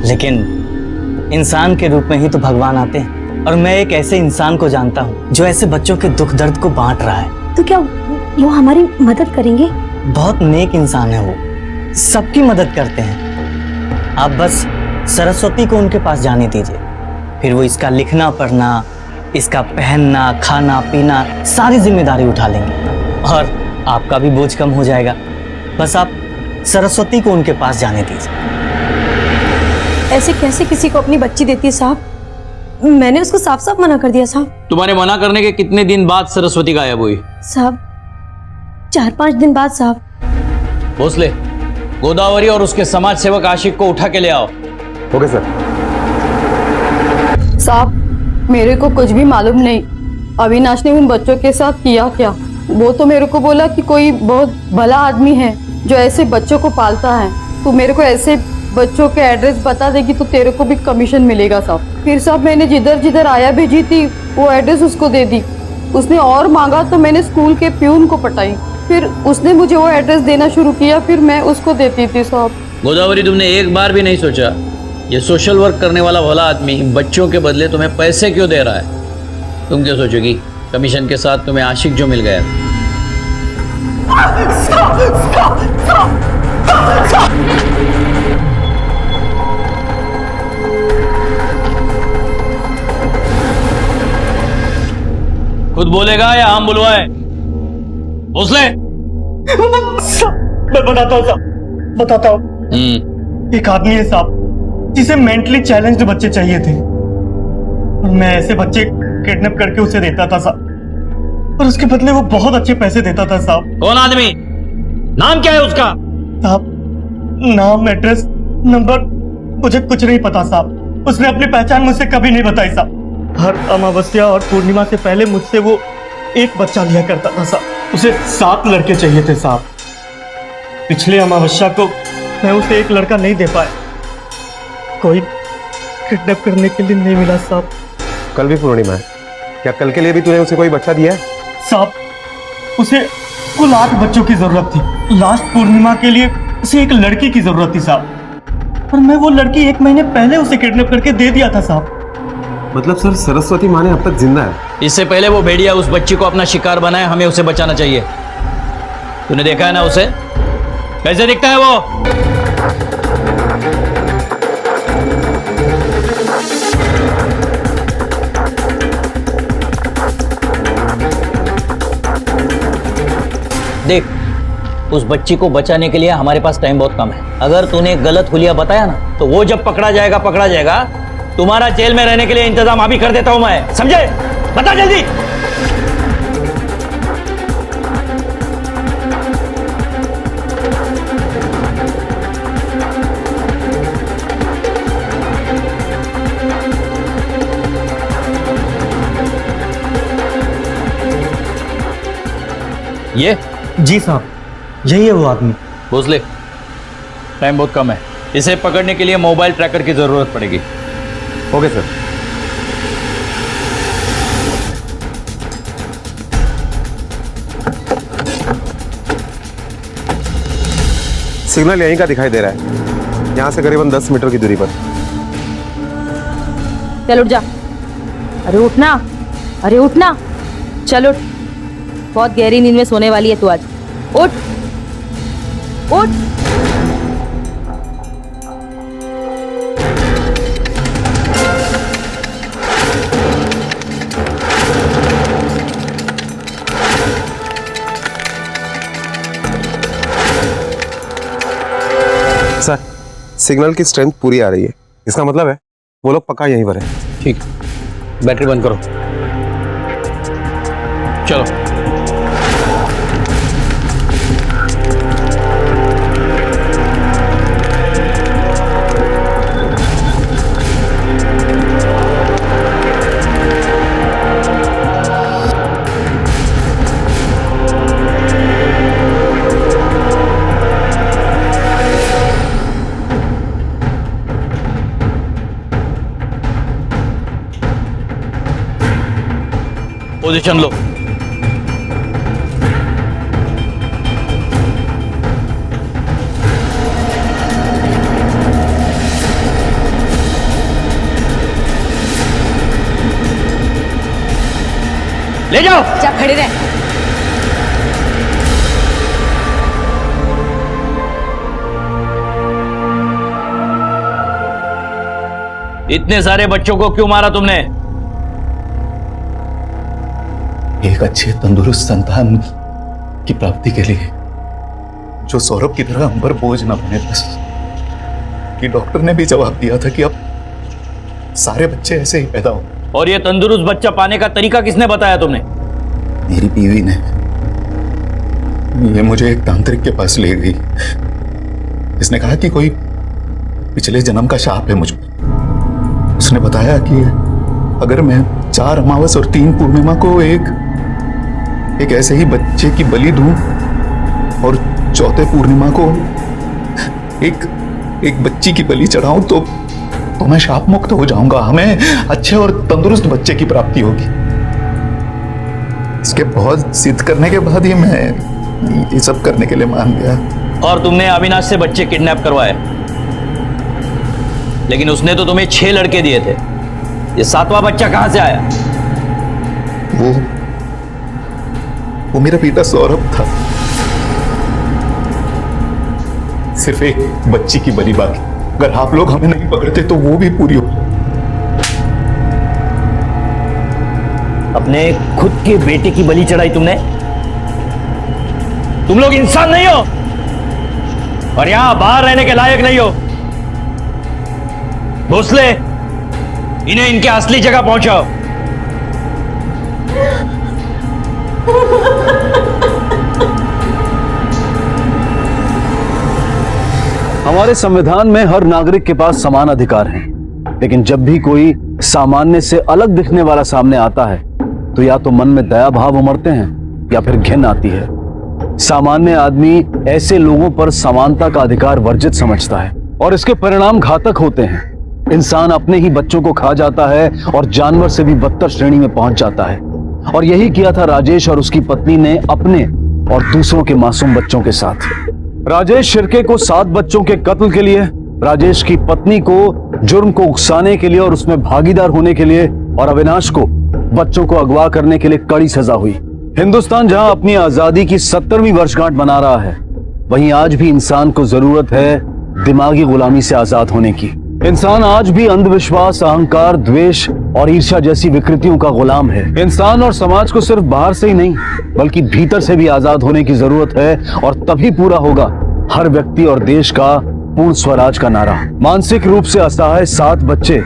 लेकिन इंसान के रूप में ही तो भगवान आते हैं, और मैं एक ऐसे इंसान को जानता हूँ जो ऐसे बच्चों के दुख दर्द को बांट रहा है। तो क्या वो हमारी मदद करेंगे? बहुत नेक इंसान है वो, सबकी मदद करते हैं। आप बस सरस्वती को उनके पास जाने दीजिए, फिर वो इसका लिखना पढ़ना, इसका पहनना, खाना पीना सारी जिम्मेदारी उठा लेंगे, और आपका भी बोझ कम हो जाएगा। बस आप सरस्वती को उनके पास जाने दीजिए। ऐसे कैसे किसी को अपनी बच्ची देती है साहब? मैंने उसको साफ साफ मना कर दिया साहब। तुम्हारे मना करने के कितने दिन बाद सरस्वती गायब हुई? साहब 4-5 दिन बाद साहब। भोसले, गोदावरी और उसके समाज सेवक आशिक को उठा के ले आओ। Okay sir. साहब मेरे को कुछ भी मालूम नहीं अविनाश ने उन बच्चों के साथ किया क्या। वो तो मेरे को बोला कि कोई बहुत भला आदमी है जो ऐसे बच्चों को पालता है, तो मेरे को ऐसे बच्चों के एड्रेस बता देगी तो तेरे को भी कमीशन मिलेगा साहब। फिर साहब मैंने जिधर जिधर आया भेजी थी वो एड्रेस उसको दे दी। उसने और मांगा तो मैंने स्कूल के प्यून को पटाई, फिर उसने मुझे वो एड्रेस देना शुरू किया, फिर मैं उसको देती थी साहब। गोदावरी, तुमने एक बार भी नहीं सोचा ये सोशल वर्क करने वाला भला आदमी बच्चों के बदले तुम्हें पैसे क्यों दे रहा है? तुम क्या सोचोगी कमीशन के साथ तुम्हें आशिक जो मिल गया? खुद बोलेगा या हम बुलवाए? भोसले, मैं बताता हूँ। एक आदमी है साहब जिसे मेंटली चैलेंज्ड बच्चे चाहिए थे, और मैं ऐसे बच्चे किडनैप करके उसे देता था साहब, और उसके बदले वो बहुत अच्छे पैसे देता था साहब। कौन आदमी? नाम क्या है उसका? साहब नाम, एड्रेस, नंबर मुझे कुछ नहीं पता साहब। उसने अपनी पहचान मुझसे कभी नहीं बताई साहब। हर अमावस्या और पूर्णिमा से पहले मुझसे वो एक बच्चा लिया करता था साहब। उसे 7 लड़के चाहिए थे साहब। पिछले अमावस्या को मैं उसे एक लड़का नहीं दे पाया, कोई किडनैप करने के लिए नहीं मिला साहब। कल भी पूर्णिमा है, क्या कल के लिए भी तूने उसे कोई बच्चा दिया है? साहब उसे कुल 8 बच्चों की जरूरत थी। लास्ट पूर्णिमा के लिए उसे एक लड़की की जरूरत थी साहब, और मैं वो लड़की 1 महीने पहले उसे किडनैप करके दे दिया था साहब। मतलब सर सरस्वती माने अब तक जिंदा है? इससे पहले वो भेड़िया उस बच्ची को अपना शिकार बनाए, हमें उसे बचाना चाहिए। तूने देखा है ना उसे, कैसे दिखता है वो? देख, उस बच्ची को बचाने के लिए हमारे पास टाइम बहुत कम है। अगर तूने गलत हुलिया बताया ना, तो वो जब पकड़ा जाएगा, तुम्हारा जेल में रहने के लिए इंतजाम अभी कर देता हूं मैं, समझे? बता जल्दी। ये जी साहब, यही है वो आदमी। भोसले, टाइम बहुत कम है, इसे पकड़ने के लिए मोबाइल ट्रैकर की जरूरत पड़ेगी। Okay sir. सिग्नल यहीं का दिखाई दे रहा है, यहाँ से करीबन 10 मीटर की दूरी पर। चल उठ जा। अरे उठना, अरे उठना, चल उठ। बहुत गहरी नींद में सोने वाली है तू आज। उठ उठ। सर, सिग्नल की स्ट्रेंथ पूरी आ रही है, इसका मतलब है वो लोग पक्का यहीं पर है। ठीक, बैटरी बंद करो। चलो। पोजीशन लो। ले जाओ। जा खड़े रह। इतने सारे बच्चों को क्यों मारा तुमने? एक अच्छे तंदुरुस्त संतान की प्राप्ति के लिए, जो सौरभ की तरह हम पर बोझ ना बने। बस कि डॉक्टर ने भी जवाब दिया था कि अब सारे बच्चे ऐसे ही पैदा हो। और ये तंदुरुस्त बच्चा पाने का तरीका किसने बताया तुमने? मेरी बीवी ने। ये मुझे एक तांत्रिक के पास ले गई। इसने कहा कि कोई पिछले जन्म का शाप है मुझ पर। उसने बताया कि अगर मैं 4 अमावस और 3 पूर्णिमा को एक ऐसे ही बच्चे की बलि दूं और 4थे पूर्णिमा को एक बच्ची की बलि चढ़ाऊं तो मैं शाप मुक्त हो जाऊंगा। हमें अच्छे और तंदुरुस्त बच्चे की प्राप्ति होगी। इसके बहुत सिद्ध करने के बाद ही मैं ये सब करने के लिए मान गया। और तुमने अविनाश से बच्चे किडनैप करवाए, लेकिन उसने तो तुम्हें 6 लड़के दिए थे। ये 7वां बच्चा कहां से आया? वो मेरा बेटा सौरभ था। सिर्फ एक बच्ची की बलि बाकी। अगर आप लोग हमें नहीं पकड़ते तो वो भी पूरी हो। अपने खुद के बेटे की बलि चढ़ाई तुमने? तुम लोग इंसान नहीं हो और यहां बाहर रहने के लायक नहीं हो। भोसले, इन्हें इनके असली जगह पहुंचाओ। हमारे संविधान में हर नागरिक के पास समान अधिकार हैं, लेकिन जब भी कोई सामान्य से अलग दिखने वाला सामने आता है तो या तो मन में दया भाव उमड़ते हैं या फिर घिन आती है। सामान्य आदमी ऐसे लोगों पर समानता का अधिकार वर्जित समझता है और इसके परिणाम घातक होते हैं। इंसान अपने ही बच्चों को खा जाता है और जानवर से भी बदतर श्रेणी में पहुंच जाता है। और यही किया था राजेश और उसकी पत्नी ने अपने और दूसरों के मासूम बच्चों के साथ। राजेश शिर्के को 7 बच्चों के कत्ल के लिए, राजेश की पत्नी को जुर्म को उकसाने के लिए और उसमें भागीदार होने के लिए, और अविनाश को बच्चों को अगवा करने के लिए कड़ी सजा हुई। हिंदुस्तान जहां अपनी आजादी की 70वीं वर्षगांठ मना रहा है, वहीं आज भी इंसान को जरूरत है दिमागी गुलामी से आजाद होने की। इंसान आज भी अंधविश्वास, अहंकार, द्वेष और ईर्ष्या जैसी विकृतियों का गुलाम है। इंसान और समाज को सिर्फ बाहर से ही नहीं बल्कि भीतर से भी आजाद होने की जरूरत है, और तभी पूरा होगा हर व्यक्ति और देश का पूर्ण स्वराज का नारा। मानसिक रूप से असहाय 7 बच्चे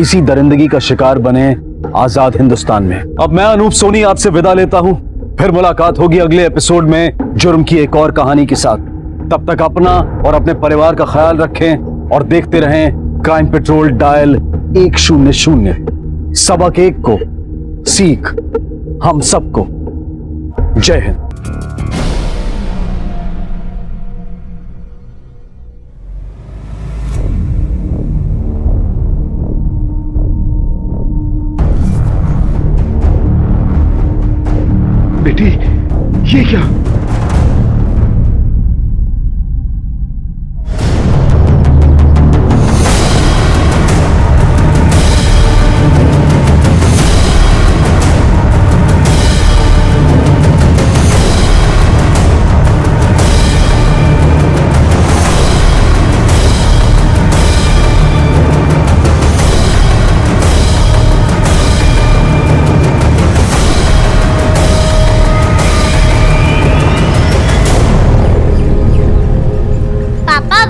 इसी दरिंदगी का शिकार बने आजाद हिंदुस्तान में। अब मैं अनूप सोनी आपसे विदा लेता हूं, फिर मुलाकात होगी अगले एपिसोड में जुर्म की एक और कहानी के साथ। तब तक अपना और अपने परिवार का ख्याल रखें और देखते रहें क्राइम पेट्रोल डायल 100। सबक एक को सीख हम सबको। जय हिंद। बेटी, ये क्या?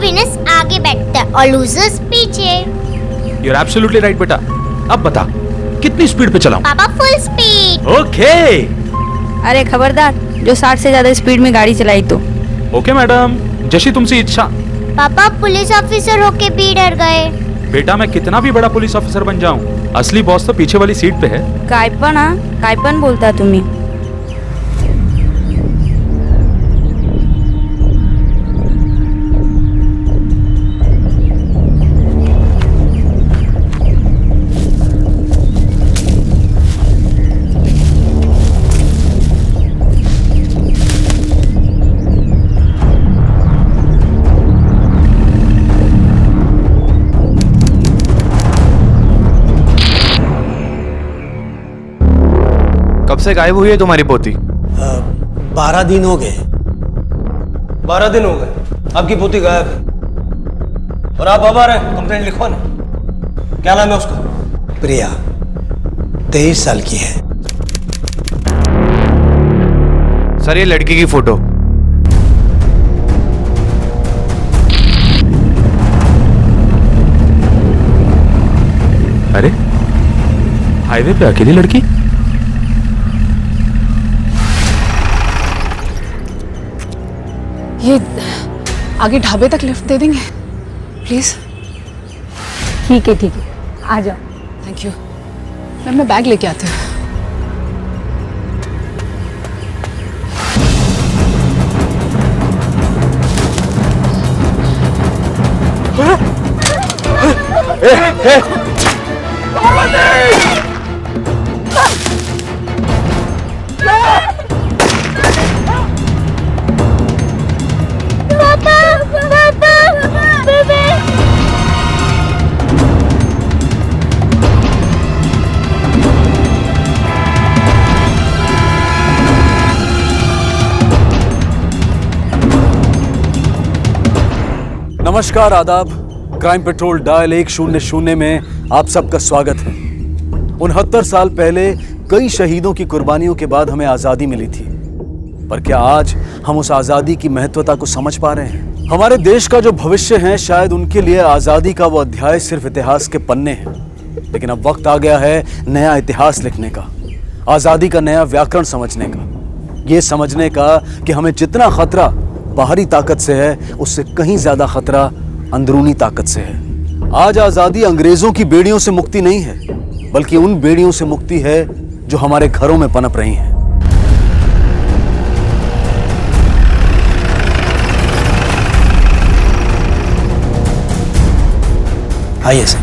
विनर्स आगे बैठता है और लूजर्स पीछे। You're absolutely right बेटा। अब बता कितनी स्पीड पे चलाऊं? पापा फुल स्पीड। ओके। अरे खबरदार, जो 60 से ज्यादा स्पीड में गाड़ी चलाई तो। ओके मैडम, जैसी तुमसे इच्छा। पापा पुलिस ऑफिसर होके भी डर गए। बेटा मैं कितना भी बड़ा पुलिस ऑफिसर बन जाऊं, असली बॉस तो पीछे वाली सीट पे है। कायपन बोलता तुम्ही। कब से गायब हुई है तुम्हारी पोती? 12 दिन हो गए। 12 दिन हो गए आपकी पोती गायब है। और आप बाबा रहे, कंप्लेंट लिखो ना। क्या नाम है उसका? प्रिया, 23 साल की है। सर ये लड़की की फोटो। अरे हाईवे पे अकेली लड़की। ये आगे ढाबे तक लिफ्ट दे देंगे प्लीज? ठीक है आ जाओ। थैंक यू मैम, मैं बैग लेके आती हूँ। नमस्कार, आदाब। क्राइम पेट्रोल डायल 100 में आप सबका स्वागत है। 69 साल पहले कई शहीदों की कुर्बानियों के बाद हमें आजादी मिली थी, पर क्या आज हम उस आजादी की महत्वता को समझ पा रहे हैं? हमारे देश का जो भविष्य है, शायद उनके लिए आजादी का वो अध्याय सिर्फ इतिहास के पन्ने हैं, लेकिन अब वक्त आ गया है नया इतिहास लिखने का, आजादी का नया व्याकरण समझने का, ये समझने का कि हमें जितना खतरा बाहरी ताकत से है, उससे कहीं ज्यादा खतरा अंदरूनी ताकत से है। आज आजादी अंग्रेजों की बेड़ियों से मुक्ति नहीं है, बल्कि उन बेड़ियों से मुक्ति है जो हमारे घरों में पनप रही हैं। आइए सर।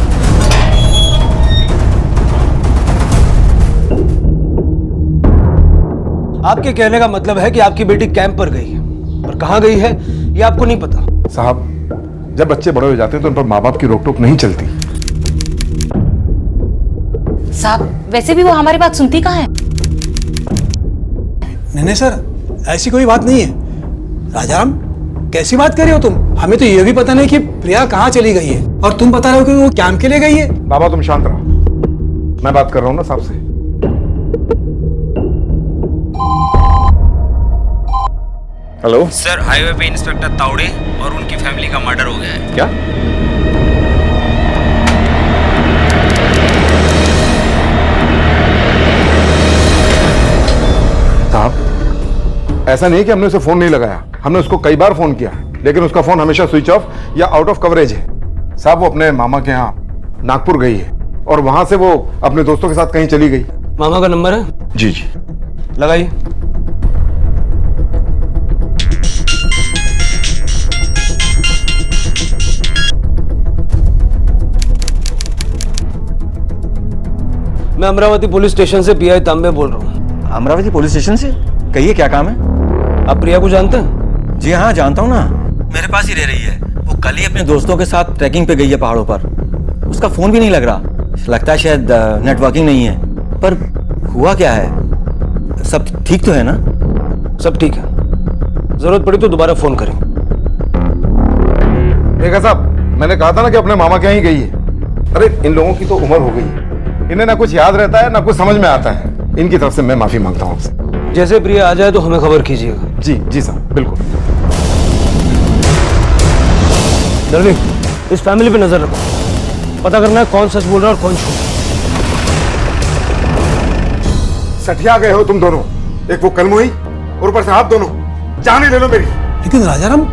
आपके कहने का मतलब है कि आपकी बेटी कैंप पर गई है, और कहां गई है ये आपको नहीं पता। साहब, जब बच्चे बड़े हो जाते हैं तो उन पर माँ बाप की रोक टोक नहीं चलती। साहब वैसे भी वो हमारी बात सुनती कहाँ है? नहीं सर, ऐसी कोई बात नहीं है। राजाराम, कैसी बात कर रहे हो तुम? हमें तो ये भी पता नहीं कि प्रिया कहाँ चली गई है, और तुम बता रहे हो कि वो कैंप के लिए गई है। बाबा तुम शांत रहो, मैं बात कर रहा हूँ ना साहब से। हेलो सर, हाईवे पे इंस्पेक्टर तावड़े और उनकी फैमिली का मर्डर हो गया है। क्या? साहब, ऐसा नहीं कि हमने उसे फोन नहीं लगाया, हमने उसको कई बार फोन किया, लेकिन उसका फोन हमेशा स्विच ऑफ या आउट ऑफ कवरेज है। साहब, वो अपने मामा के यहाँ नागपुर गई है और वहां से वो अपने दोस्तों के साथ कहीं चली गई। मामा का नंबर है? जी जी, लगाइए। मैं अमरावती पुलिस स्टेशन से पीआई तांबे बोल रहा हूँ। अमरावती पुलिस स्टेशन से? कहिए क्या काम है? आप प्रिया को जानते हैं? जी हाँ, जानता हूँ ना, मेरे पास ही रह रही है। वो कल ही अपने दोस्तों के साथ ट्रैकिंग पे गई है पहाड़ों पर। उसका फोन भी नहीं लग रहा, लगता है शायद नेटवर्किंग नहीं है। पर हुआ क्या है? सब ठीक तो है ना? सब ठीक है, जरूरत पड़ी तो दोबारा फोन करें। देखा साहब, मैंने कहा था ना कि अपने मामा के यहाँ ही गई है। अरे इन लोगों की तो उम्र हो गई है, इन्हें ना कुछ याद रहता है ना कुछ समझ में आता है। इनकी तरफ से मैं माफी मांगता हूँ आपसे। जैसे प्रिया आ जाए तो हमें खबर कीजिएगा। जी जी साहब, बिल्कुल। डार्लिंग, इस फैमिली पे नजर रखो, पता करना है कौन सच बोल रहा है और कौन झूठ। सठिया गए हो तुम दोनों, एक वो कलमुई और ऊपर से आप दोनों। जान ही ले लो मेरी। लेकिन राजाराम,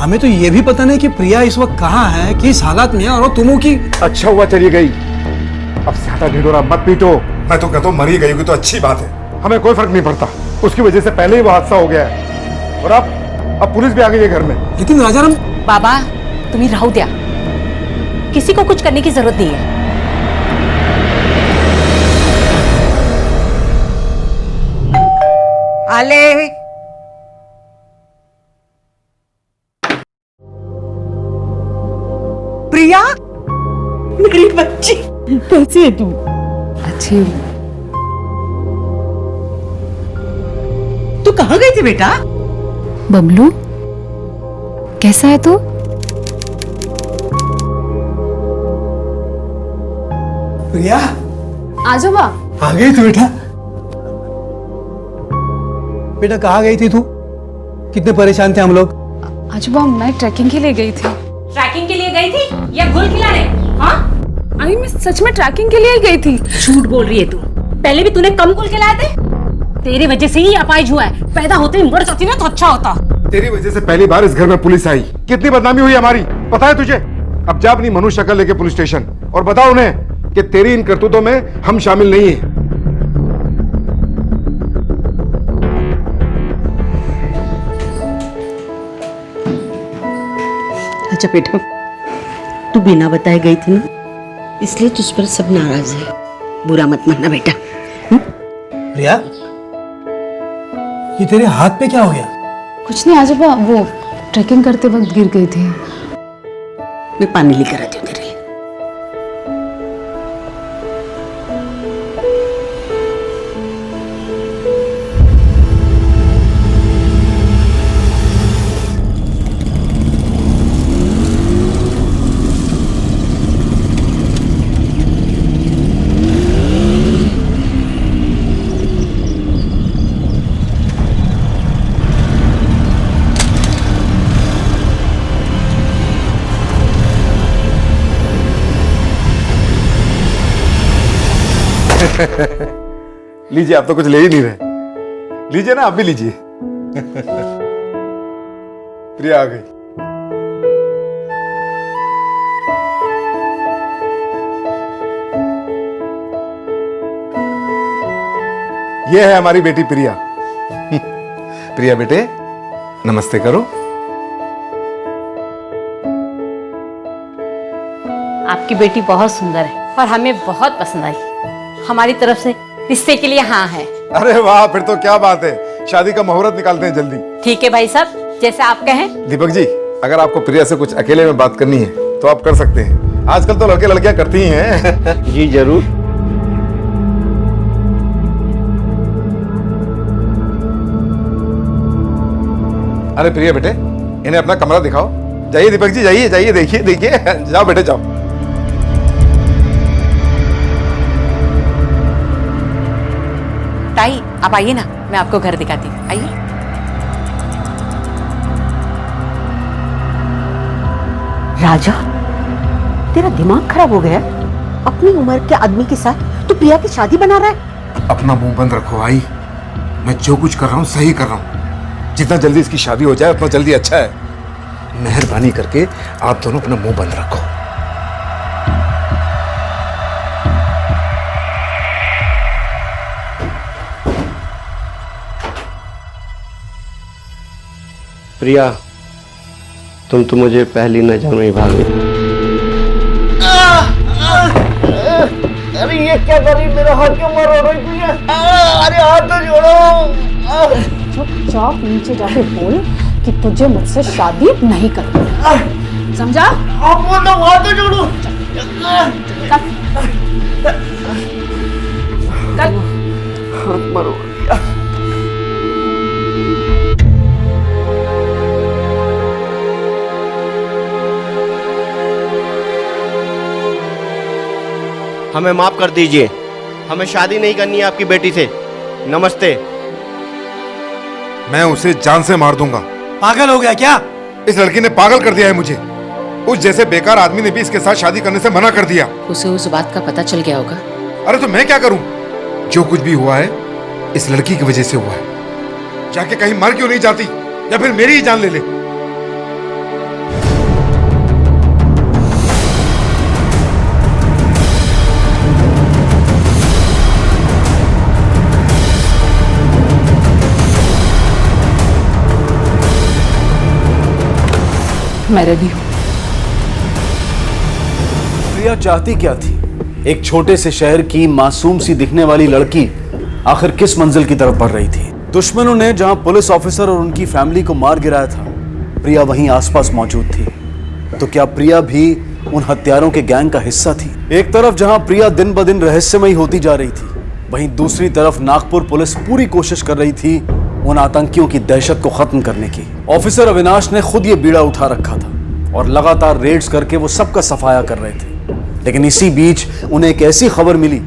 हमें तो ये भी पता नहीं कि प्रिया इस वक्त कहाँ है, किस हालात में है, और तुमों की। अच्छा हुआ चली गई, अब ज्यादा ढिढोरा मत पीटो। मैं तो कहता हूँ मरी गई होगी तो अच्छी बात है, हमें कोई फर्क नहीं पड़ता। उसकी वजह से पहले ही वो हादसा हो गया है, और अब पुलिस भी आ गई है घर में। लेकिन राजाराम। बाबा तुम्हें राहू द्या, किसी को कुछ करने की जरूरत नहीं है। आले प्रिया, मेरी बच्ची, कैसी है तू? अच्छी हूँ। तू कहाँ गई थी बेटा? बबलू कैसा है तू? प्रिया, आजो बा। आ गई तू बेटा। बेटा कहाँ गई थी तू? कितने परेशान थे हम लोग। आजोबा, मैं ट्रैकिंग के लिए गई थी। ट्रैकिंग के लिए गई थी या घुल खिलाने? हाँ अरे मैं सच में ट्रैकिंग के लिए ही गई थी। झूठ बोल रही है तू। पहले भी तूने कम घुल खिलाए थे। तेरी वजह से ही अपाहिज हुआ है। पैदा होते ही मर जाती ना तो अच्छा होता। तेरी वजह से पहली बार इस घर में पुलिस आई, कितनी बदनामी हुई हमारी, पता है तुझे? अब जा अपनी मनुष्य शक्ल लेके पुलिस स्टेशन और बता उन्हें कि तेरी इन करतूतों में हम शामिल नहीं हैं। अच्छा बेटा, तू बिना बताए गई थी ना, इसलिए तुझ पर सब नाराज है। बुरा मत मानना बेटा। प्रिया, ये तेरे हाथ पे क्या हो गया? कुछ नहीं आजोबा, वो ट्रैकिंग करते वक्त गिर गई थी। मैं पानी लेकर आती हूँ तेरे लिए। लीजिए, आप तो कुछ ले ही नहीं रहे। लीजिए ना, आप भी लीजिए। प्रिया आ गई। ये है हमारी बेटी प्रिया। प्रिया बेटे, नमस्ते करो। आपकी बेटी बहुत सुंदर है और हमें बहुत पसंद आई। हमारी तरफ से रिश्ते के लिए हाँ है। अरे वाह, फिर तो क्या बात है, शादी का मुहूर्त निकालते हैं जल्दी। ठीक है भाई साहब, जैसा आप कहें। दीपक जी, अगर आपको प्रिया से कुछ अकेले में बात करनी है तो आप कर सकते हैं। आजकल तो लड़के लड़कियां करती ही हैं। जी जरूर। अरे प्रिया बेटे, इन्हें अपना कमरा दिखाओ। जाइए दीपक जी, जाइए जाइए, देखिए देखिए, जाओ बेटे जाओ। ताई आप आइए ना, मैं आपको घर दिखाती हूँ, आइए। राजा, तेरा दिमाग खराब हो गया? अपनी उम्र के आदमी के साथ तू प्रिया की शादी बना रहा है? अपना मुंह बंद रखो भाई, मैं जो कुछ कर रहा हूँ सही कर रहा हूँ। जितना जल्दी इसकी शादी हो जाए उतना जल्दी अच्छा है। मेहरबानी करके आप दोनों अपना मुंह बंद रखो। प्रिया, तुम तो मुझे पहली नजर में ही भाग गई। अरे ये क्या कर रही, मेरा हाथ क्यों मार रही है? अरे हाथ तो जोड़ो। चुपचाप नीचे जाके बोल कि तुझे मुझसे शादी नहीं करनी, समझा? आप बोलो, हाथ तो जोड़ो। हाथ मारो। हमें माफ कर दीजिए, हमें शादी नहीं करनी है आपकी बेटी से। नमस्ते। मैं उसे जान से मार दूंगा। पागल हो गया क्या? इस लड़की ने पागल कर दिया है मुझे। उस जैसे बेकार आदमी ने भी इसके साथ शादी करने से मना कर दिया। उसे उस बात का पता चल गया होगा। अरे तो मैं क्या करूं? जो कुछ भी हुआ है इस लड़की की वजह से हुआ है। जाके कहीं मर क्यों नहीं जाती, या फिर मेरी ही जान ले ले। मैं रेडी हूँ। प्रिया चाहती क्या थी? एक छोटे से शहर की मासूम सी दिखने वाली लड़की आखिर किस मंजिल की तरफ बढ़ रही थी? दुश्मनों ने जहां पुलिस ऑफिसर और उनकी फैमिली को मार गिराया था, प्रिया वहीं आसपास मौजूद थी। तो क्या प्रिया भी उन हत्यारों के गैंग का हिस्सा थी? एक तरफ जहां प्रिया दिन ब दिन रहस्यमयी होती जा रही थी, वहीं दूसरी तरफ नागपुर पुलिस पूरी कोशिश कर रही थी उन आतंकियों की दहशत को खत्म करने की। ऑफिसर अविनाश ने खुद ये बीड़ा उठा रखा था और लगातार रेड्स करके वो सबका सफाया कर रहे थे। लेकिन इसी बीच उन्हें एक ऐसी खबर मिली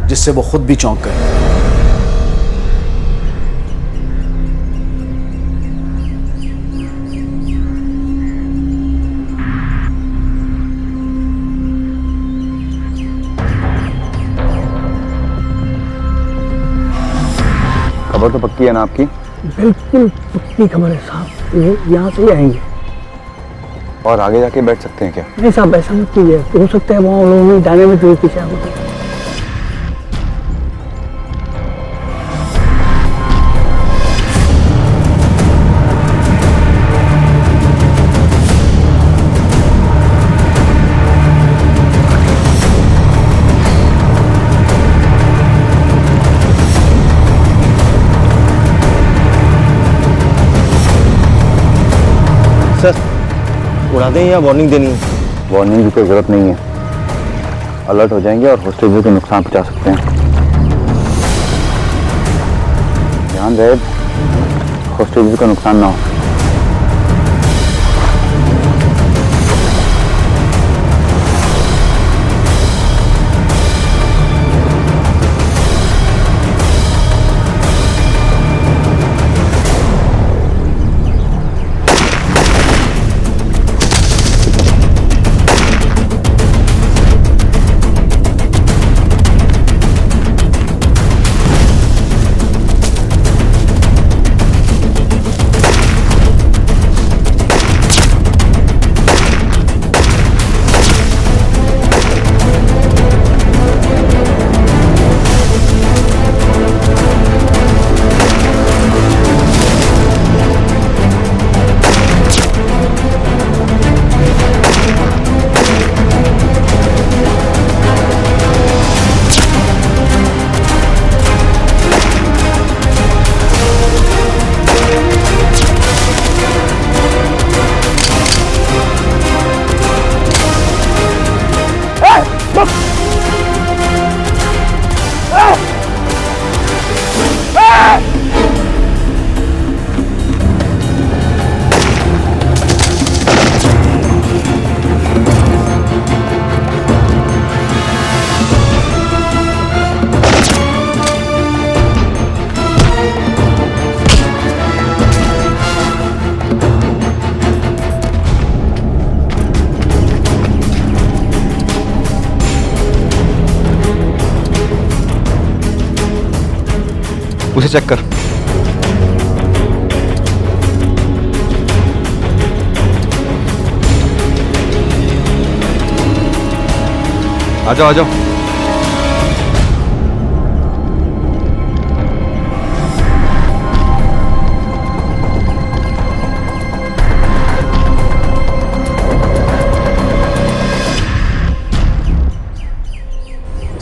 जिससे वो खुद भी चौंक गए। खबर तो पक्की है ना आपकी? बिल्कुल पक्की खबर है साहब, ये यहाँ से ही आएंगे। और आगे जाके बैठ सकते हैं क्या? नहीं साहब, ऐसा मत कीजिए, हो सकता है वहाँ लोगों में जाने में थोड़ी पीछे हो। सर, उड़ा दें या वार्निंग देनी है? वार्निंग की कोई जरूरत नहीं है। अलर्ट हो जाएंगे और हॉस्टेज को नुकसान पहुंचा सकते हैं। ध्यान रहे हॉस्टेज को नुकसान ना हो। उसे चेक कर। आ जाओ आ जाओ।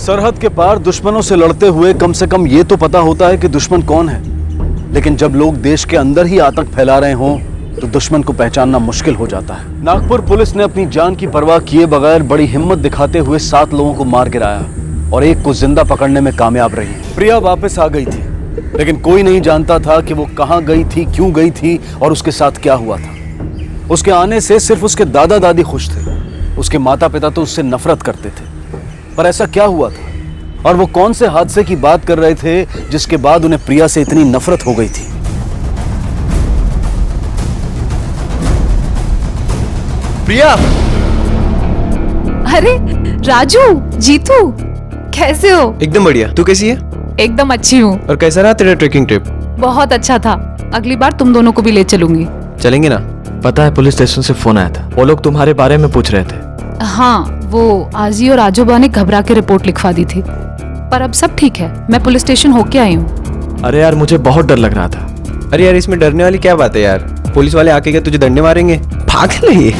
सरहद के पार दुश्मनों से लड़ते हुए कम से कम ये तो पता होता है कि दुश्मन कौन है, लेकिन जब लोग देश के अंदर ही आतंक फैला रहे हों तो दुश्मन को पहचानना मुश्किल हो जाता है। नागपुर पुलिस ने अपनी जान की परवाह किए बगैर बड़ी हिम्मत दिखाते हुए 7 लोगों को मार गिराया और एक को जिंदा पकड़ने में कामयाब रही। प्रिया वापस आ गई थी, लेकिन कोई नहीं जानता था कि वो कहां गई थी, क्यों गई थी और उसके साथ क्या हुआ था। उसके आने से सिर्फ उसके दादा दादी खुश थे, उसके माता पिता तो उससे नफरत करते थे। पर ऐसा क्या हुआ था और वो कौन से हादसे की बात कर रहे थे जिसके बाद उन्हें प्रिया से इतनी नफरत हो गई थी? प्रिया! अरे राजू, जीतू, कैसे हो? एकदम बढ़िया। तू कैसी है? एकदम अच्छी हूँ। और कैसा रहा तेरा ट्रेकिंग ट्रिप? बहुत अच्छा था। अगली बार तुम दोनों को भी ले चलूंगी। चलेंगे ना। पता है पुलिस स्टेशन से फोन आया था, वो लोग तुम्हारे बारे में पूछ रहे थे। हाँ, वो आजी और आजोबा ने घबरा के रिपोर्ट लिखवा दी थी, पर अब सब ठीक है। मैं पुलिस स्टेशन होके आई हूँ। अरे यार मुझे बहुत डर लग रहा था। अरे यार इसमें डरने वाली क्या बात है यार, पुलिस वाले आके क्या तुझे डंडे मारेंगे? भाग नहीं।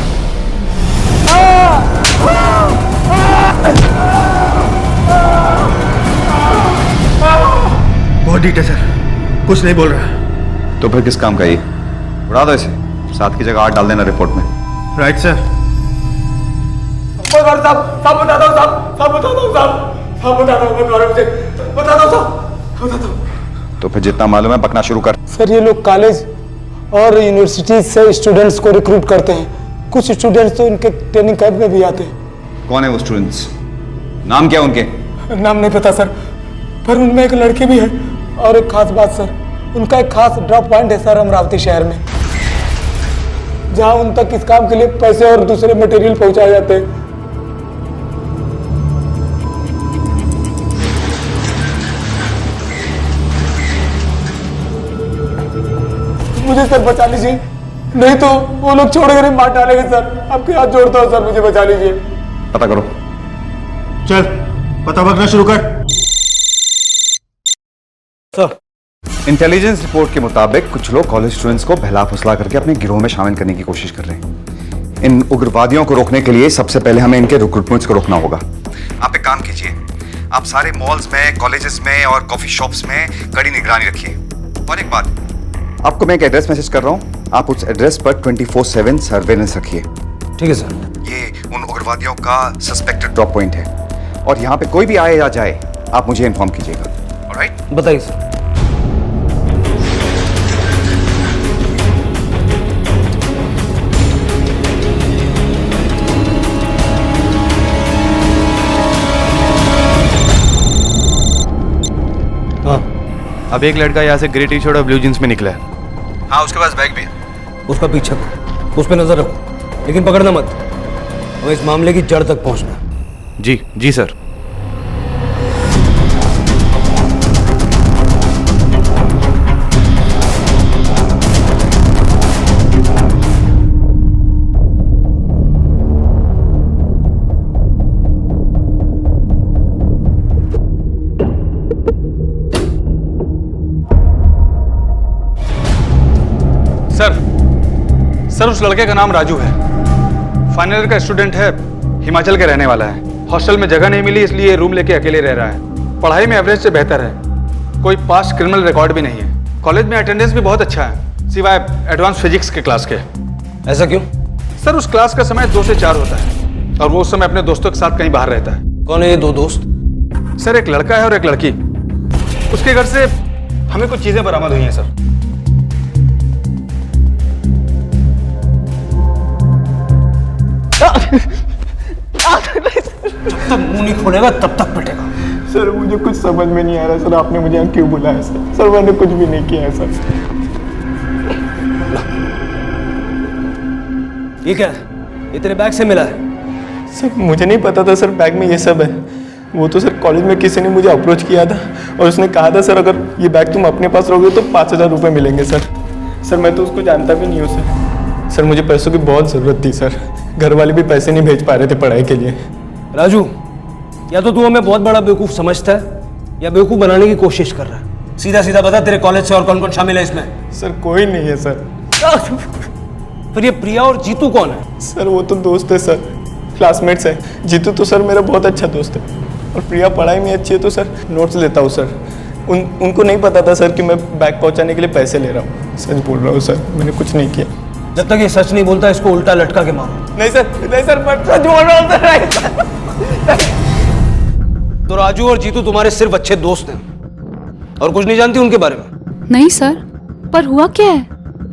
बहुत डीट है सर, कुछ नहीं बोल रहा। तो फिर किस काम का ये? उड़ा दो इसे, 7 की जगह 8 डाल देना रिपोर्ट में। Right sir. तो फिर जितना मालूम है बकना शुरू कर। सर ये लोग कॉलेज और यूनिवर्सिटी से स्टूडेंट्स को रिक्रूट करते हैं। कुछ स्टूडेंट्स तो इनके ट्रेनिंग कैंप में भी आते हैं। कौन है वो स्टूडेंट्स? नाम क्या उनके? नाम नहीं पता सर, पर उनमें एक लड़की भी है। और एक खास बात सर, उनका एक खास ड्रॉप पॉइंट है सर अमरावती शहर में, जहां उन तक इस काम के लिए पैसे और दूसरे मटेरियल पहुंचाए जाते हैं। मुझे सर बचा लीजिए, नहीं तो वो लोग छोड़ कर मार डालेंगे सर। आपके हाथ जोड़ता हूँ सर, मुझे बचा लीजिए। पता करो। चल पता करना शुरू कर। सर, इंटेलिजेंस रिपोर्ट के मुताबिक कुछ लोग कॉलेज स्टूडेंट्स को बहला फुसला करके अपने गिरोह में शामिल करने की कोशिश कर रहे हैं। इन उग्रवादियों को रोकने के लिए सबसे पहले हमें इनके रिक्रूटमेंट्स को रोकना होगा। आप एक काम कीजिए, आप सारे मॉल्स में, कॉलेजेस में और कॉफी शॉप्स में कड़ी निगरानी रखिए। और एक बात, आपको मैं एक एड्रेस मैसेज कर रहा हूँ, आप उस एड्रेस पर 24/7 सर्वेलेंस रखिए। ठीक है सर। ये उन उग्रवादियों का सस्पेक्टेड ड्रॉप पॉइंट है और यहाँ पे कोई भी आए या जाए आप मुझे इन्फॉर्म कीजिएगा। ऑलराइट? बताइए सर। अब एक लड़का यहाँ से ग्रे टी शर्ट और ब्लू जींस में निकला है। हाँ, उसके पास बैग भी है। उसका पीछा करो, उस पर नजर रखो, लेकिन पकड़ना मत। हमें इस मामले की जड़ तक पहुंचना। जी जी सर। सर उस लड़के का नाम राजू है, फाइनल ईयर का स्टूडेंट है, हिमाचल के रहने वाला है। हॉस्टल में जगह नहीं मिली इसलिए रूम लेके अकेले रह रहा है। पढ़ाई में एवरेज से बेहतर है, कोई पास्ट क्रिमिनल रिकॉर्ड भी नहीं है। कॉलेज में अटेंडेंस भी बहुत अच्छा है, सिवाय एडवांस फिजिक्स के क्लास के। ऐसा क्यों? सर उस क्लास का समय 2 से 4 होता है और वो उस समय अपने दोस्तों के साथ कहीं बाहर रहता है। कौन है ये 2 दोस्त? सर एक लड़का है और एक लड़की। उसके घर से हमें कुछ चीजें बरामद हुई हैं सर। जब तक मुंह नहीं खोलेगा तब तक पिटेगा। सर मुझे कुछ समझ में नहीं आ रहा सर, आपने मुझे यहाँ क्यों बुलाया सर? सर मैंने कुछ भी नहीं किया है सर। ये क्या है? ये तेरे बैग से मिला है? सर मुझे नहीं पता था सर बैग में ये सब है। वो तो सर कॉलेज में किसी ने मुझे अप्रोच किया था और उसने कहा था सर अगर ये बैग तुम अपने पास रखोगे तो 5,000 रुपये मिलेंगे सर। सर मैं तो उसको जानता भी नहीं हूँ सर। सर मुझे पैसों की बहुत ज़रूरत थी सर, घर वाले भी पैसे नहीं भेज पा रहे थे पढ़ाई के लिए। राजू, या तो तू हमें बहुत बड़ा बेवकूफ़ समझता है या बेवकूफ़ बनाने की कोशिश कर रहा है। सीधा सीधा बता, तेरे कॉलेज से और कौन कौन शामिल है इसमें? सर कोई नहीं है सर। फिर ये प्रिया और जीतू कौन है? सर वो तो दोस्त है सर, क्लासमेट्स है। जीतू तो सर मेरा बहुत अच्छा दोस्त है और प्रिया पढ़ाई में अच्छी है तो सर नोट्स लेता हूँ सर। उनको नहीं पता था सर कि मैं बैग पहुँचाने के लिए पैसे ले रहा हूँ। सच बोल रहा हूँ सर, मैंने कुछ नहीं किया। जब तक ये सच नहीं बोलता इसको उल्टा लटका के मारो। नहीं सर मैं सच बोल रहा हूँ सर। तो राजू और जीतू तुम्हारे सिर्फ अच्छे दोस्त हैं और कुछ नहीं जानती उनके बारे में? नहीं सर, पर हुआ क्या है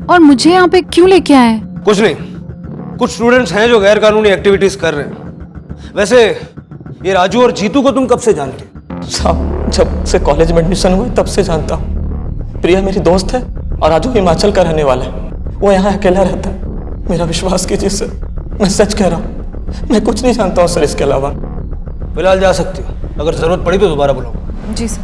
और मुझे यहाँ पे क्यों लेके आए? कुछ नहीं, कुछ स्टूडेंट्स हैं जो गैर कानूनी एक्टिविटीज कर रहे हैं। वैसे ये राजू और जीतू को तुम कब से जानते हो? साहब जब से कॉलेज में एडमिशन हुआ तब से जानता हूँ। प्रिया मेरी दोस्त है और राजू हिमाचल का रहने वाला है। वो यहाँ अकेला रहता है। मेरा विश्वास कीजिए सर, मैं सच कह रहा हूँ। मैं कुछ नहीं जानता हूँ सर इसके अलावा। फिलहाल जा सकती हो, अगर जरूरत पड़ी तो दोबारा बुलाओ। जी सर।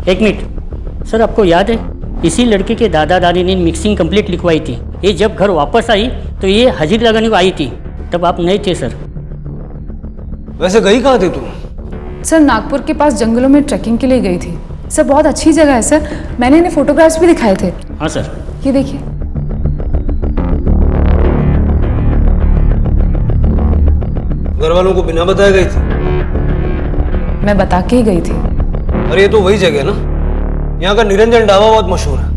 1 मिनट सर, आपको याद है इसी लड़के के दादा दादी ने मिक्सिंग कंप्लीट लिखवाई थी। ये जब घर वापस आई तो ये हाजिरी लगाने को आई थी, तब आप नहीं थे सर। वैसे गई कहाँ थी तू? सर नागपुर के पास जंगलों में ट्रैकिंग के लिए गई थी सर। बहुत अच्छी जगह है सर, मैंने इन्हें फोटोग्राफ्स भी दिखाए थे। हाँ सर, ये देखिए। घर वालों को बिना बताए गई थी? मैं बता के ही गई थी। अरे ये तो वही जगह है ना, यहाँ का निरंजन ढाबा बहुत मशहूर है।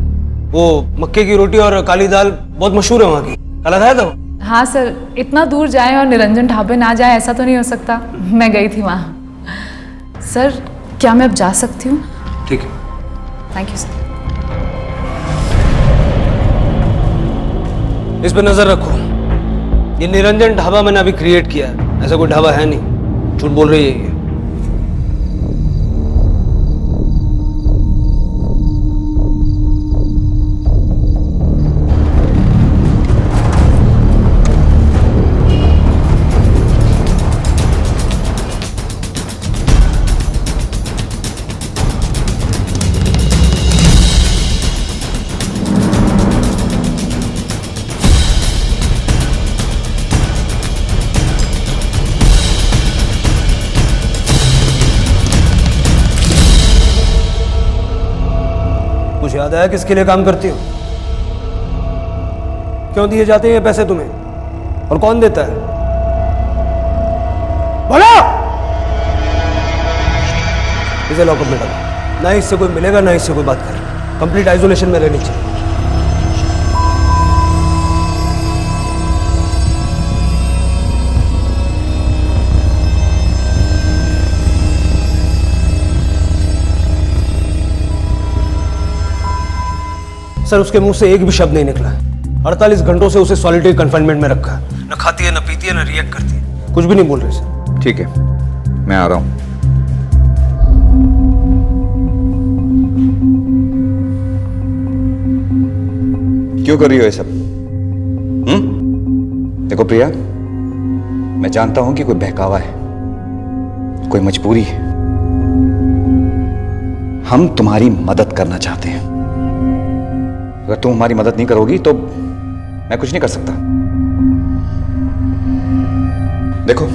वो मक्के की रोटी और काली दाल बहुत मशहूर है वहाँ की। कल खाया था? हाँ सर, इतना दूर जाए और निरंजन ढाबे ना जाए ऐसा तो नहीं हो सकता। मैं गई थी वहाँ। सर क्या मैं अब जा सकती हूँ? ठीक है। Thank you sir. इस पे नजर रखो। ये निरंजन ढाबा मैंने अभी क्रिएट किया है, ऐसा कोई ढाबा है नहीं। झूठ बोल रही है ये। कुछ याद आया किसके लिए काम करती हो? क्यों दिए जाते हैं ये पैसे तुम्हें और कौन देता है? बोलो! इसे लॉकअप में डालो। ना इससे कोई मिलेगा ना इससे कोई बात करे। कंप्लीट आइसोलेशन में रहनी चाहिए। सर उसके मुंह से एक भी शब्द नहीं निकला है। 48 घंटों से उसे सॉलिटरी कन्फाइनमेंट में रखा है। न खाती है, न पीती है, न रिएक्ट करती है। कुछ भी नहीं बोल रहे सर। ठीक है, मैं आ रहा हूं। क्यों कर रही हो ये सब? देखो प्रिया, मैं जानता हूं कि कोई बहकावा है, कोई मजबूरी है। हम तुम्हारी मदद करना चाहते हैं। अगर तुम हमारी मदद नहीं करोगी तो मैं कुछ नहीं कर सकता। देखो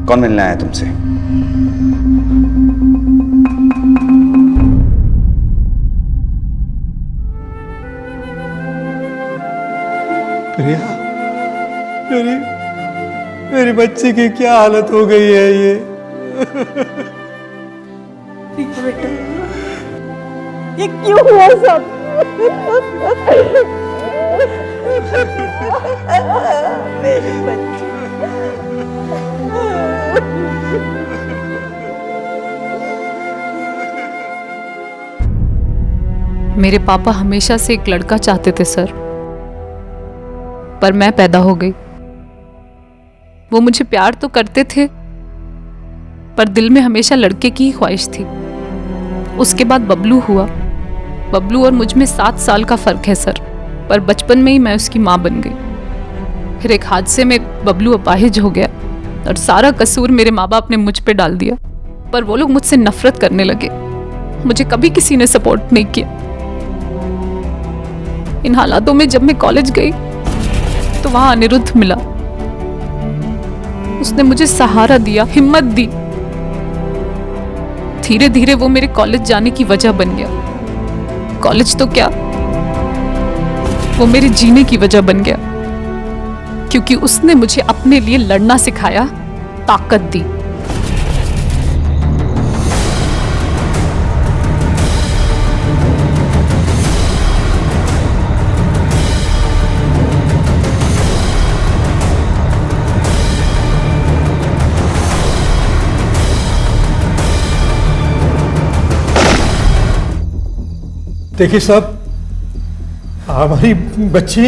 कौन मिलने आया तुमसे। प्रिया, मेरी बच्ची की क्या हालत हो गई है ये? बेटा, ये क्यों हुआ सब? मेरी बच्ची। मेरे पापा हमेशा से एक लड़का चाहते थे सर, पर मैं पैदा हो गई। वो मुझे प्यार तो करते थे पर दिल में हमेशा लड़के की ही ख्वाहिश थी। उसके बाद बबलू हुआ। बबलू और मुझ में 7 साल का फर्क है सर, पर बचपन में ही मैं उसकी माँ बन गई। फिर एक हादसे में बबलू अपाहिज हो गया और सारा कसूर मेरे माँ बाप ने मुझ पे डाल दिया। पर वो लोग मुझसे नफरत करने लगे। मुझे कभी किसी ने सपोर्ट नहीं किया। इन हालातों में जब मैं कॉलेज गई तो वहां अनिरुद्ध मिला। उसने मुझे सहारा दिया, हिम्मत दी। धीरे धीरे वो मेरे कॉलेज जाने की वजह बन गया। कॉलेज तो क्या, वो मेरे जीने की वजह बन गया, क्योंकि उसने मुझे अपने लिए लड़ना सिखाया, ताकत दी। देखिए साहब, हमारी बच्ची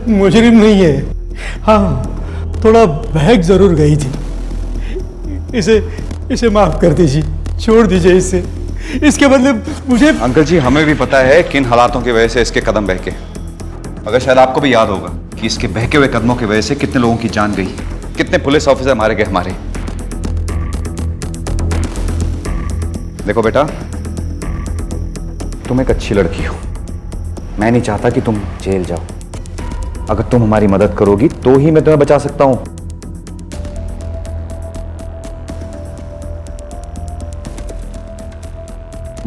मुजरिम नहीं है। हाँ, थोड़ा बहक जरूर गई थी। इसे माफ कर दीजिए, छोड़ दीजिए इसे। इसके बदले मुझे। अंकल जी, हमें भी पता है किन हालातों की वजह से इसके कदम बहके, मगर शायद आपको भी याद होगा कि इसके बहके हुए कदमों की वजह से कितने लोगों की जान गई, कितने पुलिस ऑफिसर मारे गए हमारे। देखो बेटा, तुम एक अच्छी लड़की हो, मैं नहीं चाहता कि तुम जेल जाओ। अगर तुम हमारी मदद करोगी तो ही मैं तुम्हें बचा सकता हूं।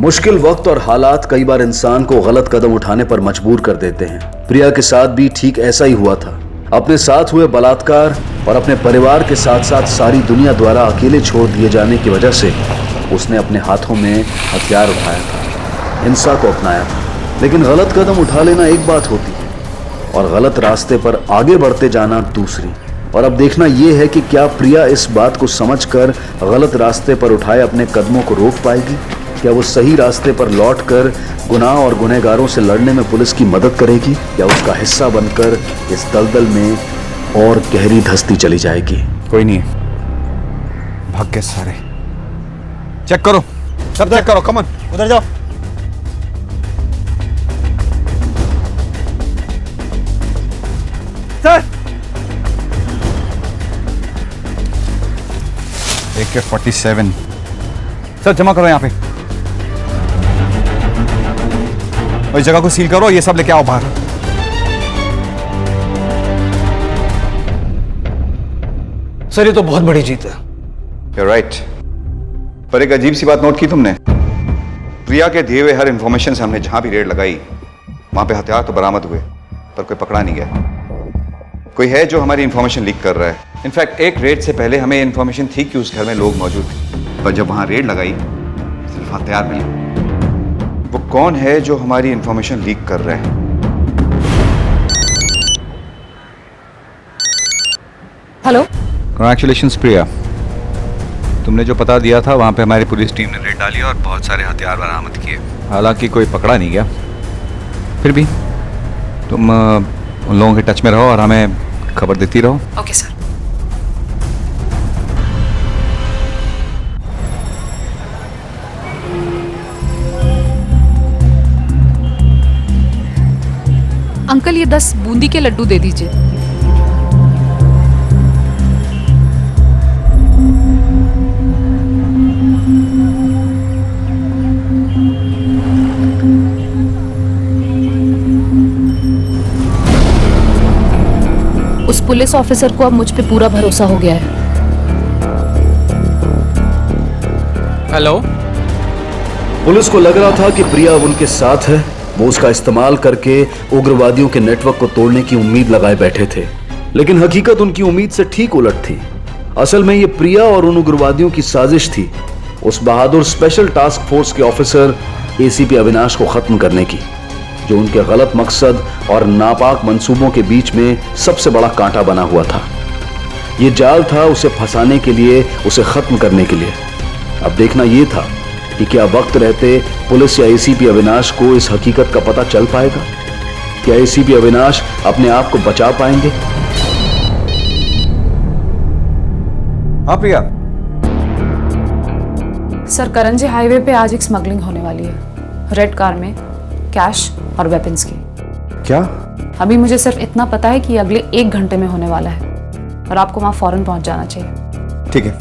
मुश्किल वक्त और हालात कई बार इंसान को गलत कदम उठाने पर मजबूर कर देते हैं। प्रिया के साथ भी ठीक ऐसा ही हुआ था। अपने साथ हुए बलात्कार और अपने परिवार के साथ साथ सारी दुनिया द्वारा अकेले छोड़ दिए जाने की वजह से उसने अपने हाथों में हथियार उठाया था, हिंसा को अपनाया था। लेकिन गलत कदम उठा लेना एक बात होती है और गलत रास्ते पर आगे बढ़ते जाना दूसरी। और अब देखना यह है कि क्या प्रिया इस बात को समझकर गलत रास्ते पर उठाए अपने कदमों को रोक पाएगी। क्या वो सही रास्ते पर लौटकर गुनाह और गुनहगारों से लड़ने में पुलिस की मदद करेगी, या उसका हिस्सा बनकर इस दलदल में और गहरी धंसती चली जाएगी। कोई नहीं, भाग के सारे चेक करो, सब चेक करो। कमन, उधर जाओ। सर, AK-47 सर जमा करो यहाँ पे। और इस जगह को सील करो, ये सब लेके आओ बाहर। सर ये तो बहुत बड़ी जीत है। You're right. पर एक अजीब सी बात नोट की तुमने। प्रिया के दिए हुए हर इंफॉर्मेशन से हमने जहां भी रेड लगाई वहां पे हथियार तो बरामद हुए, पर कोई पकड़ा नहीं गया। कोई है जो हमारी इंफॉर्मेशन लीक कर रहा है। इनफैक्ट एक रेड से पहले हमें इंफॉर्मेशन थी कि उस घर में लोग मौजूद थे, पर जब वहां रेड लगाई सिर्फ हथियार मिले। वो कौन है जो हमारी इंफॉर्मेशन लीक कर रहा है? हेलो, कांग्रेचुलेशंस प्रिया, तुमने जो पता दिया था वहां पे हमारी पुलिस टीम ने रेड डाली और बहुत सारे हथियार बरामद किए। हालांकि कोई पकड़ा नहीं गया, फिर भी तुम उन लोगों के टच में रहो और हमें खबर देती रहो। Okay sir. अंकल ये 10 बूंदी के लड्डू दे दीजिए। उस पुलिस ऑफिसर को अब मुझ पे पूरा भरोसा हो गया है। हेलो, पुलिस को लग रहा था कि प्रिया अब उनके साथ है। वो उसका इस्तेमाल करके उग्रवादियों के नेटवर्क को तोड़ने की उम्मीद लगाए बैठे थे, लेकिन हकीकत उनकी उम्मीद से ठीक उलट थी। असल में ये प्रिया और उन उग्रवादियों की साजिश थी, उस बहादुर स्पेशल टास्क फोर्स के ऑफिसर एसीपी अविनाश को खत्म करने की, जो उनके गलत मकसद और नापाक मंसूबों के बीच में सबसे बड़ा कांटा बना हुआ था। ये जाल था उसे फंसाने के लिए, उसे खत्म करने के लिए। अब देखना यह था कि क्या वक्त रहते पुलिस या एसीपी अविनाश को इस हकीकत का पता चल पाएगा। क्या एसीपी अविनाश अपने आप को बचा पाएंगे? हाँ प्रिया। सर करंजी हाईवे पे आज एक स्मगलिंग होने वाली है, रेड कार में कैश और वेपन्स की। क्या? अभी मुझे सिर्फ इतना पता है कि अगले 1 घंटे में होने वाला है और आपको वहां फौरन पहुंच जाना चाहिए। ठीक है,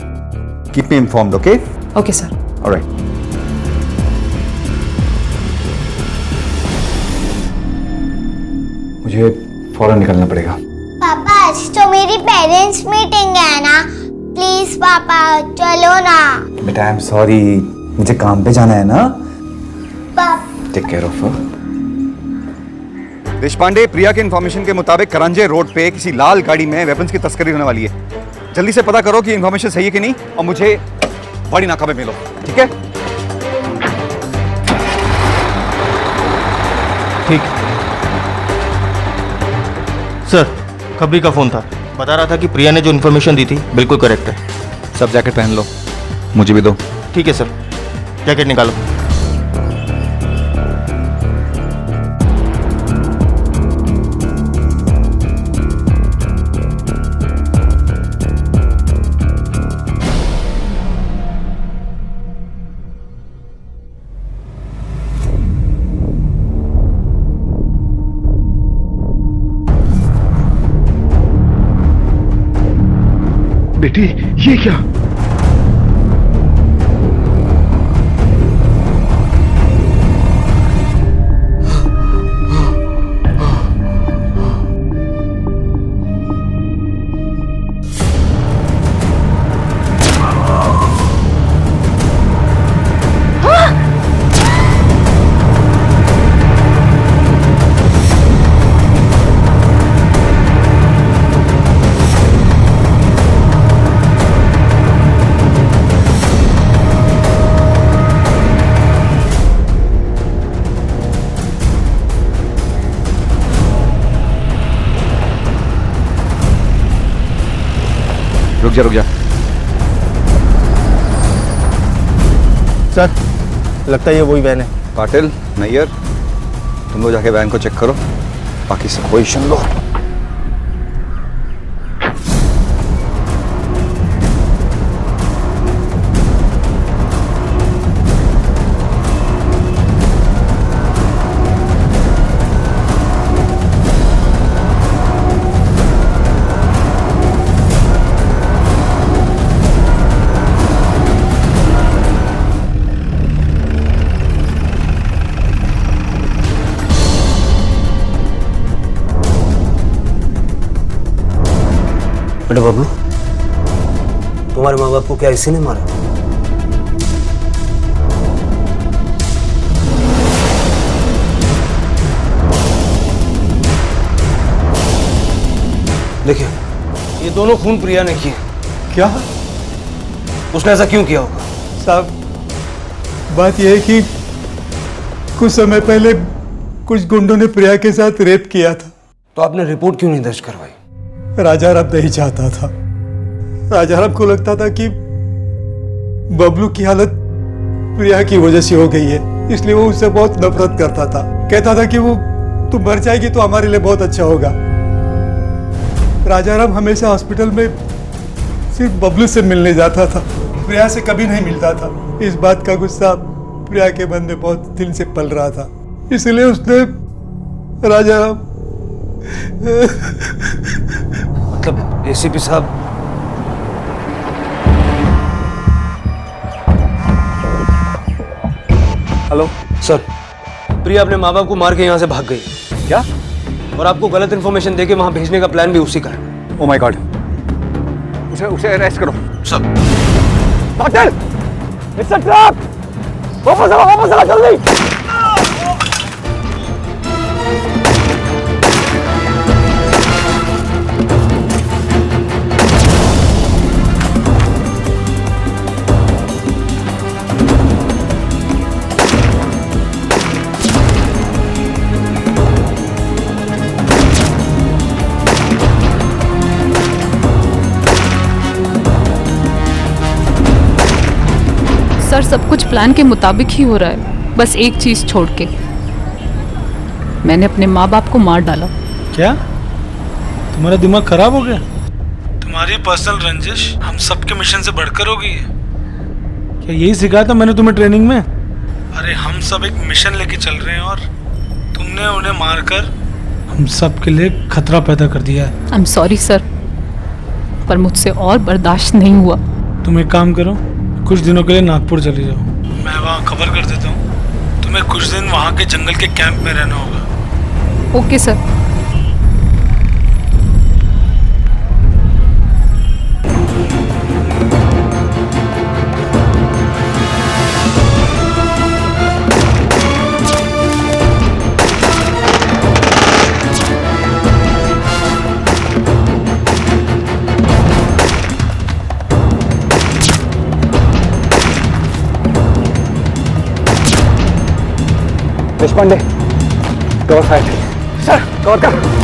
keep me informed, okay? Okay sir. Alright. मुझे फौरन निकलना पड़ेगा। पापा आज तो मेरी पेरेंट्स मीटिंग है ना, प्लीज पापा चलो ना। बेटा आई एम सॉरी, मुझे काम पे जाना है ना। Take care of her. Deshpande, Priya के इंफॉर्मेशन के मुताबिक करंजे रोड पे किसी लाल गाड़ी में वेपन्स की तस्करी होने वाली है। जल्दी से पता करो कि इंफॉर्मेशन सही है कि नहीं और मुझे बड़ी नाका पे मिलो, ठीक है? ठीक। सर, खबरी का फोन था, बता रहा था कि प्रिया ने जो इन्फॉर्मेशन दी थी बिल्कुल करेक्ट है। सब जैकेट पहन लो, मुझे भी दो। ठीक है सर, जैकेट निकालो। बेटी ये क्या? रुक जा। सर, लगता है ये वही वैन है। पाटिल, नैयर, तुम लोग जाके वैन को चेक करो, बाकी सब पोजीशन लो। बेटा बबलू, तुम्हारे माँ बाप को क्या इसी ने मारा? देखिए, ये दोनों खून प्रिया ने किए। क्या? उसने ऐसा क्यों किया होगा? साहब, बात यह है कि कुछ समय पहले कुछ गुंडों ने प्रिया के साथ रेप किया था। तो आपने रिपोर्ट क्यों नहीं दर्ज करवाई? राजाराम नहीं चाहता था। राजाराम को लगता था कि बबलू की हालत प्रिया की वजह से हो गई है, इसलिए वो उससे बहुत नफरत करता था। कहता था कि वो तू मर जाएगी तो हमारे लिए बहुत अच्छा होगा। राजाराम हमेशा हॉस्पिटल में सिर्फ बबलू से मिलने जाता था, प्रिया से कभी नहीं मिलता था। इस बात का गुस्सा प्रिया के मन में बहुत दिल से पल रहा था, इसलिए उसने राजाराम मतलब एसीपी साहब, हेलो सर, प्रिया अपने माँ बाप को मार के यहाँ से भाग गई। क्या? और आपको गलत इन्फॉर्मेशन देके वहां भेजने का प्लान भी उसी का है। ओह माय गॉड, उसे अरेस्ट करो। सब पाटिल, इट्स अ ट्रैप। वापस आ जल्दी। सर, सब कुछ प्लान के मुताबिक ही हो रहा है, बस एक चीज छोड़ के। मैंने अपने माँ बाप को मार डाला। क्या? तुम्हारा दिमाग खराब हो गया? तुम्हारी पर्सनल रंजिश हम सबके मिशन से बढ़कर हो गई है। क्या यही सिखाया था मैंने तुम्हें ट्रेनिंग में? अरे हम सब एक मिशन लेके चल रहे हैं और तुमने उन्हें मारकर हम सब के लिए खतरा पैदा कर दिया है। आई एम सॉरी सर, पर मुझसे और बर्दाश्त नहीं हुआ। तुम एक काम करो, कुछ दिनों के लिए नागपुर चले जाओ, मैं वहाँ खबर कर देता हूँ। तुम्हें कुछ दिन वहाँ के जंगल के कैंप में रहना होगा। Okay sir. Deshpande, cover fire. Sir, cover कर।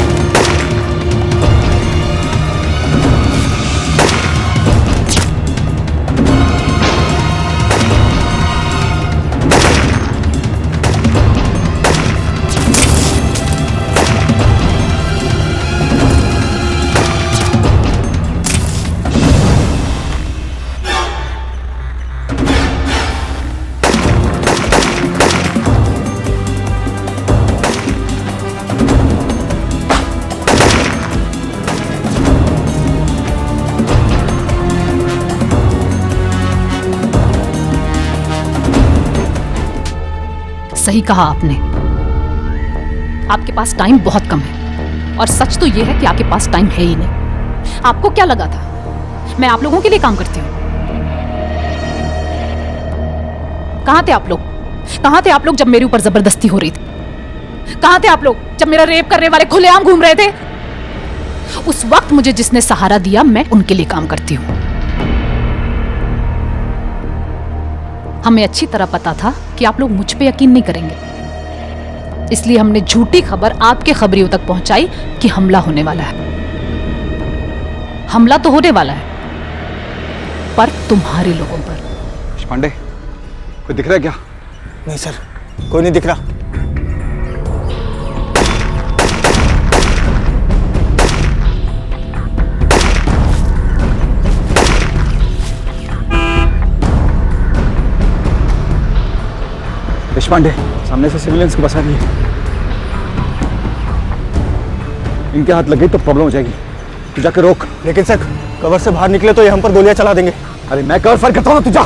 सही कहा आपने, आपके पास टाइम बहुत कम है और सच तो यह है कि आपके पास टाइम है ही नहीं। आपको क्या लगा था मैं आप लोगों के लिए काम करती हूँ? कहां थे आप लोग? कहां थे आप लोग जब मेरे ऊपर जबरदस्ती हो रही थी? कहां थे आप लोग जब मेरा रेप करने वाले खुलेआम घूम रहे थे? उस वक्त मुझे जिसने सहारा दिया मैं उनके लिए काम करती हूँ। हमें अच्छी तरह पता था कि आप लोग मुझ पे यकीन नहीं करेंगे, इसलिए हमने झूठी खबर आपके खबरियों तक पहुंचाई कि हमला होने वाला है। हमला तो होने वाला है, पर तुम्हारे लोगों पर। देशपांडे, कोई दिख रहा है क्या? नहीं सर, कोई नहीं दिख रहा। देशपांडे, सामने से सिविलियंस को बचा रही है। इनके हाथ लग गई तो प्रॉब्लम हो जाएगी। तू जाकर रोक। लेकिन सर, कवर से बाहर निकले तो ये हम पर गोलियां चला देंगे। अरे मैं कवर फायर करता हूँ, तू जा।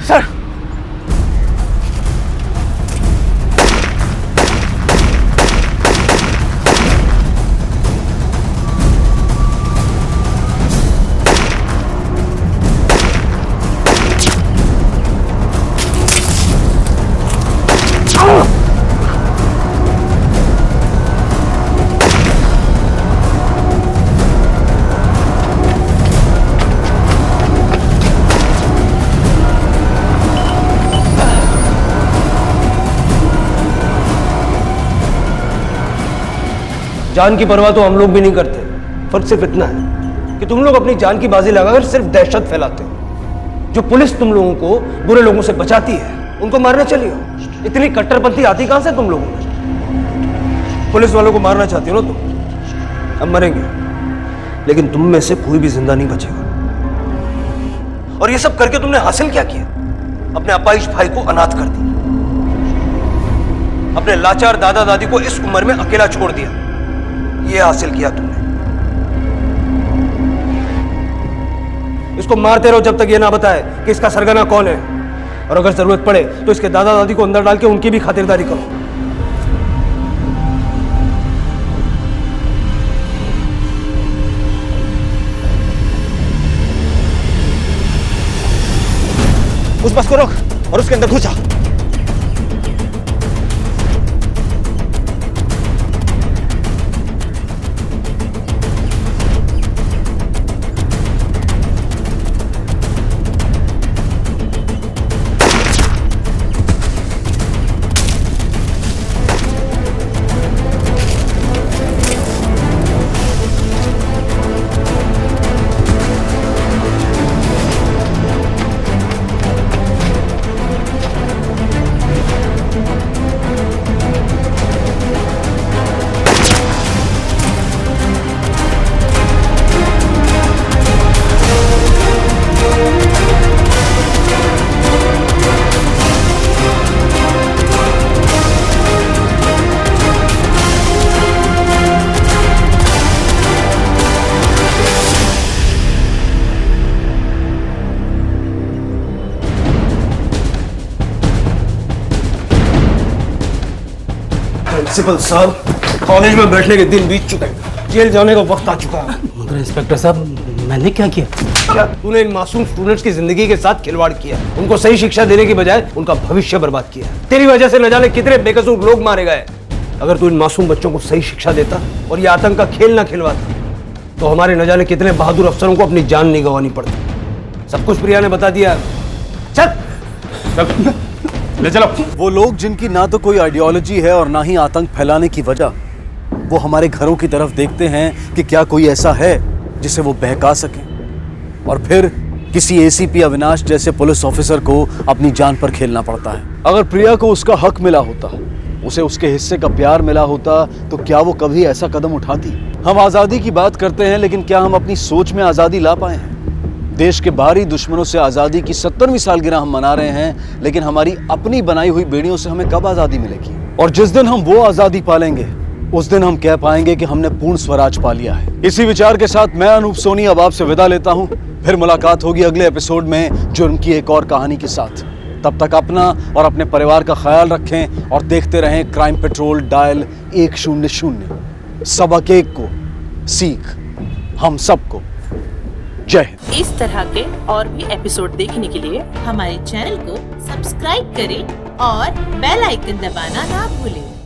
सर, जान की परवाह तो हम लोग भी नहीं करते। फर्क सिर्फ इतना है कि तुम लोग अपनी जान की बाजी लगाकर सिर्फ दहशत फैलाते हो। जो पुलिस तुम लोगों को बुरे लोगों से बचाती है, उनको मारने चली हो। इतनी कट्टरपंथी आती कहां से तुम लोगों में? पुलिस वालों को मारना चाहती हो ना तुम? अब मरेंगे, लेकिन तुम में से कोई भी जिंदा नहीं बचेगा। और ये सब करके तुमने हासिल क्या किया? अपने अपाहिज भाई को अनाथ कर दिया, अपने लाचार दादा दादी को इस उम्र में अकेला छोड़ दिया। ये हासिल किया तुमने। इसको मारते रहो जब तक ये ना बताए कि इसका सरगना कौन है, और अगर जरूरत पड़े तो इसके दादा दादी को अंदर डाल के उनकी भी खातिरदारी करो। उस बस को रोक और उसके अंदर घुस जा। प्रिंसिपल साहब, कॉलेज में बैठने के दिन बीत चुके हैं, जेल जाने का वक्त आ चुका है। मगर इंस्पेक्टर साहब, मैंने क्या किया? क्या तूने इन मासूम स्टूडेंट्स की जिंदगी के साथ खिलवाड़ किया? उनको सही शिक्षा देने की बजाय उनका भविष्य बर्बाद किया। तेरी वजह से न जाने कितने बेकसूर लोग मारे गए। अगर तू इन मासूम बच्चों को सही शिक्षा देता और ये आतंक का खेल ना खिलवाता तो हमारे न जाने कितने बहादुर अफसरों को अपनी जान नहीं गंवानी पड़ती। सब कुछ प्रिया ने बता दिया। चल ले चलो। वो लोग जिनकी ना तो कोई आइडियोलॉजी है और ना ही आतंक फैलाने की वजह, वो हमारे घरों की तरफ देखते हैं कि क्या कोई ऐसा है जिसे वो बहका सके, और फिर किसी एसीपी अविनाश जैसे पुलिस ऑफिसर को अपनी जान पर खेलना पड़ता है। अगर प्रिया को उसका हक मिला होता, उसे उसके हिस्से का प्यार मिला होता, तो क्या वो कभी ऐसा कदम उठाती? हम आजादी की बात करते हैं, लेकिन क्या हम अपनी सोच में आजादी ला पाए हैं? देश के बाहरी दुश्मनों से आजादी की 70वीं सालगिरह हम मना रहे हैं, लेकिन हमारी अपनी बनाई हुई बेड़ियों से हमें कब आजादी मिलेगी? और जिस दिन हम वो आजादी पालेंगे, उस दिन हम कह पाएंगे कि हमने पूर्ण स्वराज पा लिया है। इसी विचार के साथ मैं अनूप सोनी अब आपसे विदा लेता हूं। फिर मुलाकात होगी अगले एपिसोड में जुर्म की एक और कहानी के साथ। तब तक अपना और अपने परिवार का ख्याल रखें और देखते रहें क्राइम पेट्रोल डायल 100। सबक एक को सीख हम सबको। जय हिंद। इस तरह के और भी एपिसोड देखने के लिए हमारे चैनल को सब्सक्राइब करें और बेल आइकन दबाना ना भूलें।